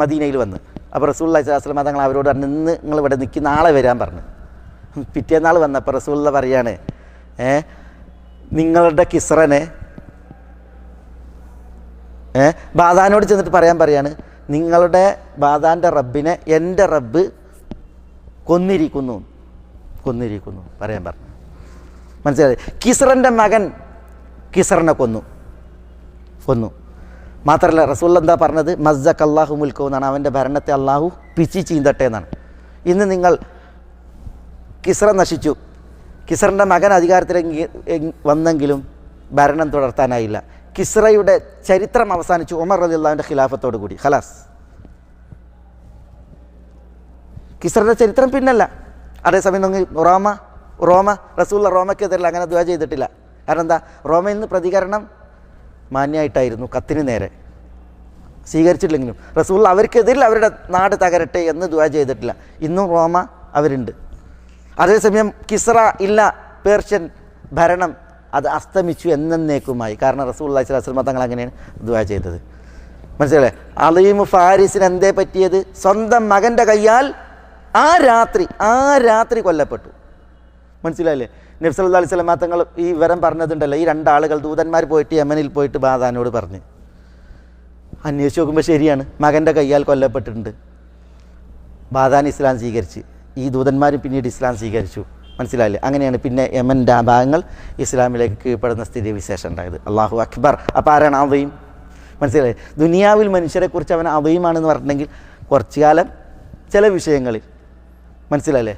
മദീനയിൽ വന്ന്. അപ്പോൾ റസൂലുള്ളാഹി സ്വല്ലല്ലാഹു അലൈഹി വസല്ലം തങ്ങൾ അവരോട് പറഞ്ഞു, ഇന്ന് നിങ്ങൾ ഇവിടെ നിൽക്കി, നാളെ വരാൻ പറഞ്ഞു. പിറ്റേന്നാൾ വന്നപ്പോൾ റസൂലുള്ള പറയാണ്, നിങ്ങളുടെ കിസ്റനെ ബാദാനോട് ചെന്നിട്ട് പറയാണ്, നിങ്ങളുടെ ബാദാൻ്റെ റബ്ബിനെ എൻ്റെ റബ്ബ് കൊന്നിരിക്കുന്നു പറയാൻ പറഞ്ഞു. മനസ്സിലായി? കിസ്റൻ്റെ മകൻ കിസ്റനെ കൊന്നു. മാത്രമല്ല, റസൂൽ എന്താ പറഞ്ഞത്? മസ്സഖല്ലാഹു മുൽക്കഹു എന്നാണ്. അവൻ്റെ ഭരണത്തെ അള്ളാഹു പിച്ചി ചീന്തട്ടെ എന്നാണ്. ഇന്ന് നിങ്ങൾ കിസ്റ നശിച്ചു, കിസ്റൻ്റെ മകൻ അധികാരത്തിൽ വന്നെങ്കിലും ഭരണം തുടർത്താനായില്ല. കിസ്റയുടെ ചരിത്രം അവസാനിച്ചു ഉമർ റളിയല്ലാഹുവിൻ്റെ ഖിലാഫത്തോടു കൂടി. ഖലാസ്, കിസ്റയുടെ ചരിത്രം പിന്നല്ല. അതേസമയം റോമ റസൂൽ റോമയ്ക്കെതിരെ അങ്ങനെ ദുആ ചെയ്തിട്ടില്ല. കാരണം എന്താ? റോമയിൽ നിന്ന് പ്രതികരണം മാന്യമായിട്ടായിരുന്നു, കത്തിന് നേരെ സ്വീകരിച്ചിട്ടില്ലെങ്കിലും. റസൂൽ അവർക്കെതിരിൽ അവരുടെ നാട് തകരട്ടെ എന്ന് ദുആ ചെയ്തിട്ടില്ല. ഇന്നും റോമ അവരുണ്ട്. അതേസമയം കിസ്റ ഇല്ല, പേർഷ്യൻ ഭരണം അത് അസ്തമിച്ചു എന്നേക്കുമായി. കാരണം റസൂലുള്ളാഹി സ്വല്ലല്ലാഹു അലൈഹി വസല്ലം തങ്ങൾ അങ്ങനെയാണ് ദുആ ചെയ്തത്. മനസ്സിലല്ലേ? അലീമു ഫാരിസിന് എന്തേ പറ്റിയത്? സ്വന്തം മകൻ്റെ കയ്യാൽ ആ രാത്രി കൊല്ലപ്പെട്ടു. മനസ്സിലായില്ലേ? നബി സല്ലല്ലാഹു അലൈഹി വസല്ലം തങ്ങൾ ഈ വിവരം പറഞ്ഞതുണ്ടല്ലോ, ഈ 2 ആളുകൾ ദൂതന്മാർ പോയിട്ട് യമനിൽ പോയിട്ട് ബാദാനോട് പറഞ്ഞ് അന്വേഷിച്ച് നോക്കുമ്പോൾ ശരിയാണ്, മകൻ്റെ കയ്യാൽ കൊല്ലപ്പെട്ടിട്ടുണ്ട്. ബാദാൻ ഇസ്ലാം സ്വീകരിച്ച്, ഈ ദൂതന്മാരും പിന്നീട് ഇസ്ലാം സ്വീകരിച്ചു. മനസ്സിലായില്ലേ? അങ്ങനെയാണ് പിന്നെ യമൻ്റെ ആ ഭാഗങ്ങൾ ഇസ്ലാമിലേക്ക് കീഴ്പ്പെടുന്ന സ്ഥിതി വിശേഷം ഉണ്ടായത്. അല്ലാഹു അക്ബർ. അപ്പോൾ ആരാണ് അദീം? മനസ്സിലായി? ദുനിയാവിൽ മനുഷ്യരെക്കുറിച്ച് അവൻ അദീമാണെന്ന് പറഞ്ഞിട്ടുണ്ടെങ്കിൽ കുറച്ചു കാലം ചില വിഷയങ്ങളിൽ, മനസ്സിലല്ലേ,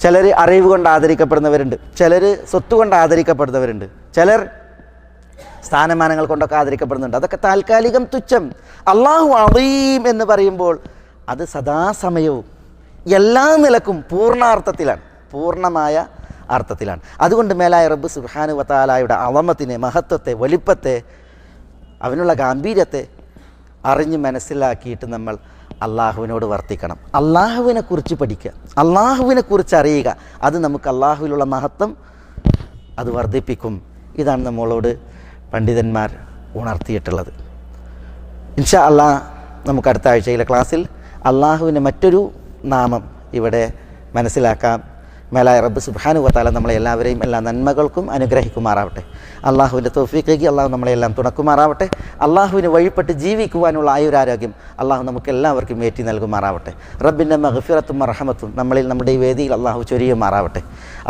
ചിലർ അറിവ് കൊണ്ട് ആദരിക്കപ്പെടുന്നവരുണ്ട്, ചിലർ സ്വത്ത് കൊണ്ട് ആദരിക്കപ്പെടുന്നവരുണ്ട്, ചിലർ സ്ഥാനമാനങ്ങൾ കൊണ്ടൊക്കെ ആദരിക്കപ്പെടുന്നുണ്ട്. അതൊക്കെ താൽക്കാലികം, തുച്ഛം. അല്ലാഹു അദീം എന്ന് പറയുമ്പോൾ അത് സദാസമയവും എല്ലാ നിലക്കും പൂർണ്ണാർത്ഥത്തിലാണ്, പൂർണ്ണമായ അർത്ഥത്തിലാണ്. അതുകൊണ്ട് മേലായ റബ്ബ് സുബ്ഹാനഹു വ തആലയുടെ അളമത്തിനെ, മഹത്വത്തെ, വലിപ്പത്തെ, അവനുള്ള ഗാംഭീര്യത്തെ അറിഞ്ഞ് മനസ്സിലാക്കിയിട്ട് നമ്മൾ അള്ളാഹുവിനോട് വർത്തിക്കണം. അള്ളാഹുവിനെ കുറിച്ച് പഠിക്കുക, അള്ളാഹുവിനെ കുറിച്ച് അറിയുക. അത് നമുക്ക് അള്ളാഹുവിലുള്ള മഹത്വം അത് വർദ്ധിപ്പിക്കും. ഇതാണ് നമ്മളോട് പണ്ഡിതന്മാർ ഉണർത്തിയിട്ടുള്ളത്. ഇൻഷാ അല്ലാഹ് നമുക്ക് അടുത്ത ആഴ്ചയിലെ ക്ലാസ്സിൽ അള്ളാഹുവിൻ്റെ മറ്റൊരു നാമം ഇവിടെ മനസ്സിലാക്കാം. മേലായ റബ്ബ് സുബ്ഹാനഹു വ തആല നമ്മളെ എല്ലാവരെയും എല്ലാ നന്മകൾക്കും അനുഗ്രഹിക്കുമാറാവട്ടെ. അള്ളാഹുവിൻ്റെ തൗഫീഖിലേക്ക് അള്ളാഹു നമ്മളെല്ലാം തുണക്കുമാറാവട്ടെ. അള്ളാഹുവിന് വഴിപ്പെട്ട് ജീവിക്കുവാനുള്ള ആയുരാരോഗ്യം അള്ളാഹു നമുക്ക് എല്ലാവർക്കും ഏറ്റി നൽകുമാറാവട്ടെ. റബ്ബിൻ്റെ മഗ്ഫിറത്തും റഹ്മത്തും നമ്മളിൽ, നമ്മുടെ ഈ വേദിയിൽ അള്ളാഹു ചൊരിയുമാറാവട്ടെ.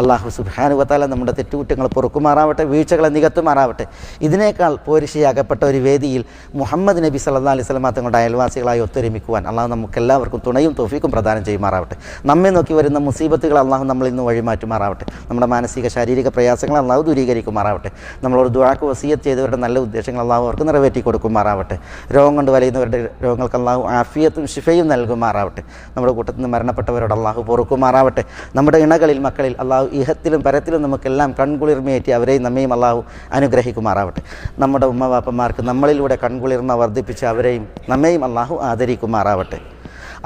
അള്ളാഹു സുബ്ഹാനഹു വ തആല നമ്മുടെ തെറ്റുകുറ്റങ്ങൾ പൊറുക്കുമാറാവട്ടെ, വീഴ്ചകളെ നികത്തുമാറാവട്ടെ. ഇതിനേക്കാൾ പോരിശയാകപ്പെട്ട ഒരു വേദിയിൽ മുഹമ്മദ് നബി സല്ലല്ലാഹു അലൈഹി വസല്ലം തങ്ങളുടെ അയൽവാസികളായി ഒത്തൊരുമിക്കുവാൻ അള്ളാഹു നമുക്കെല്ലാവർക്കും തുണയും തൗഫീഖും പ്രദാനം ചെയ്യുമാറാവട്ടെ. നമ്മെ നോക്കി വരുന്ന മുസീബത്തുകൾ അള്ളാഹു നമ്മളിൽ നിന്ന് വഴിമാറ്റുമാറാവട്ടെ. നമ്മുടെ മാനസിക ശാരീരിക പ്രയാസങ്ങൾ അള്ളാഹു ദൂരീകരിക്കുമാറാവട്ടെ. നമ്മളോട് ദുആക്ക് വസിയത്ത് ചെയ്തവരുടെ നല്ല ഉദ്ദേശങ്ങൾ അള്ളാഹു അവർക്ക് നിറവേറ്റി കൊടുക്കുമാറാവട്ടെ. രോഗം കൊണ്ട് വലയുന്നവരുടെ രോഗങ്ങൾക്ക് അള്ളാഹു ആഫിയത്തും ശിഫയും നൽകുമാറാവട്ടെ. നമ്മുടെ കൂട്ടത്തിൽ നിന്ന് മരണപ്പെട്ടവരോട് അള്ളാഹു പൊറുക്കുമാറാവട്ടെ. നമ്മുടെ ഇണകളിൽ, മക്കളിൽ അള്ളാഹു ഇഹത്തിലും പരത്തിലും നമുക്കെല്ലാം കൺകുളിർമയേറ്റി അവരെയും നമ്മയും അള്ളാഹു അനുഗ്രഹിക്കുമാറാവട്ടെ. നമ്മുടെ ഉമ്മവാപ്പന്മാർക്ക് നമ്മളിലൂടെ കൺകുളിർമ വർദ്ധിപ്പിച്ച് അവരെയും നമ്മയും അള്ളാഹു ആദരിക്കുമാറാവട്ടെ.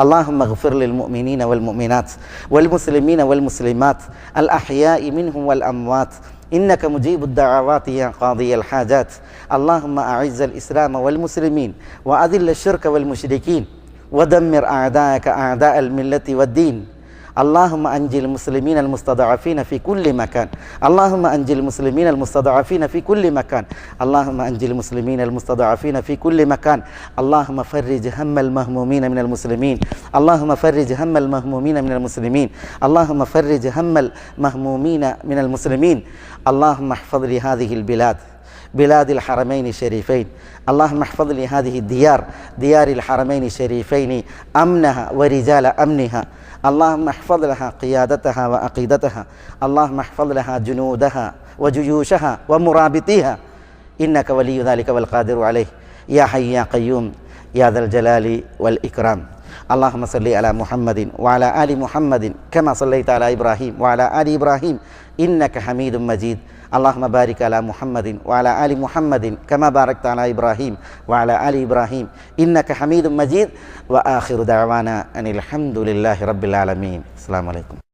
اللهم اغفر للمؤمنين والمؤمنات والمسلمين والمسلمات الأحياء منهم والأموات إنك مجيب الدعوات يا قاضي الحاجات. اللهم أعز الإسلام والمسلمين وأذل الشرك والمشركين ودمر أعداءك أعداء الملة والدين. اللهم أنجي المسلمين المستضعفين في كل مكان. اللهم أنجي المسلمين المستضعفين في كل مكان. اللهم أنجي المسلمين المستضعفين في كل مكان. اللهم فرج هم المهمومين من المسلمين. اللهم فرج هم المهمومين من المسلمين. اللهم فرج هم المهمومين من المسلمين. اللهم احفظ لهذه البلاد، بلاد الحرمين الشريفين. اللهم احفظ لي هذه الديار، ديار الحرمين الشريفين، أمنها ورجال أمنها. اللهم احفظ لها قيادتها وعقيدتها. اللهم احفظ لها جنودها وجيوشها ومرابطيها، إنك ولي ذلك والقادر عليه يا حي يا قيوم يا ذا الجلال والإكرام. اللهم صل على محمد وعلى آل محمد كما صليت على إبراهيم وعلى آل إبراهيم إنك حميد مجيد. اللهم بارك على محمد وعلى آل محمد كما باركت على إبراهيم وعلى آل إبراهيم إنك حميد مجيد. وآخر دعوانا أن الحمد لله رب العالمين. السلام عليكم.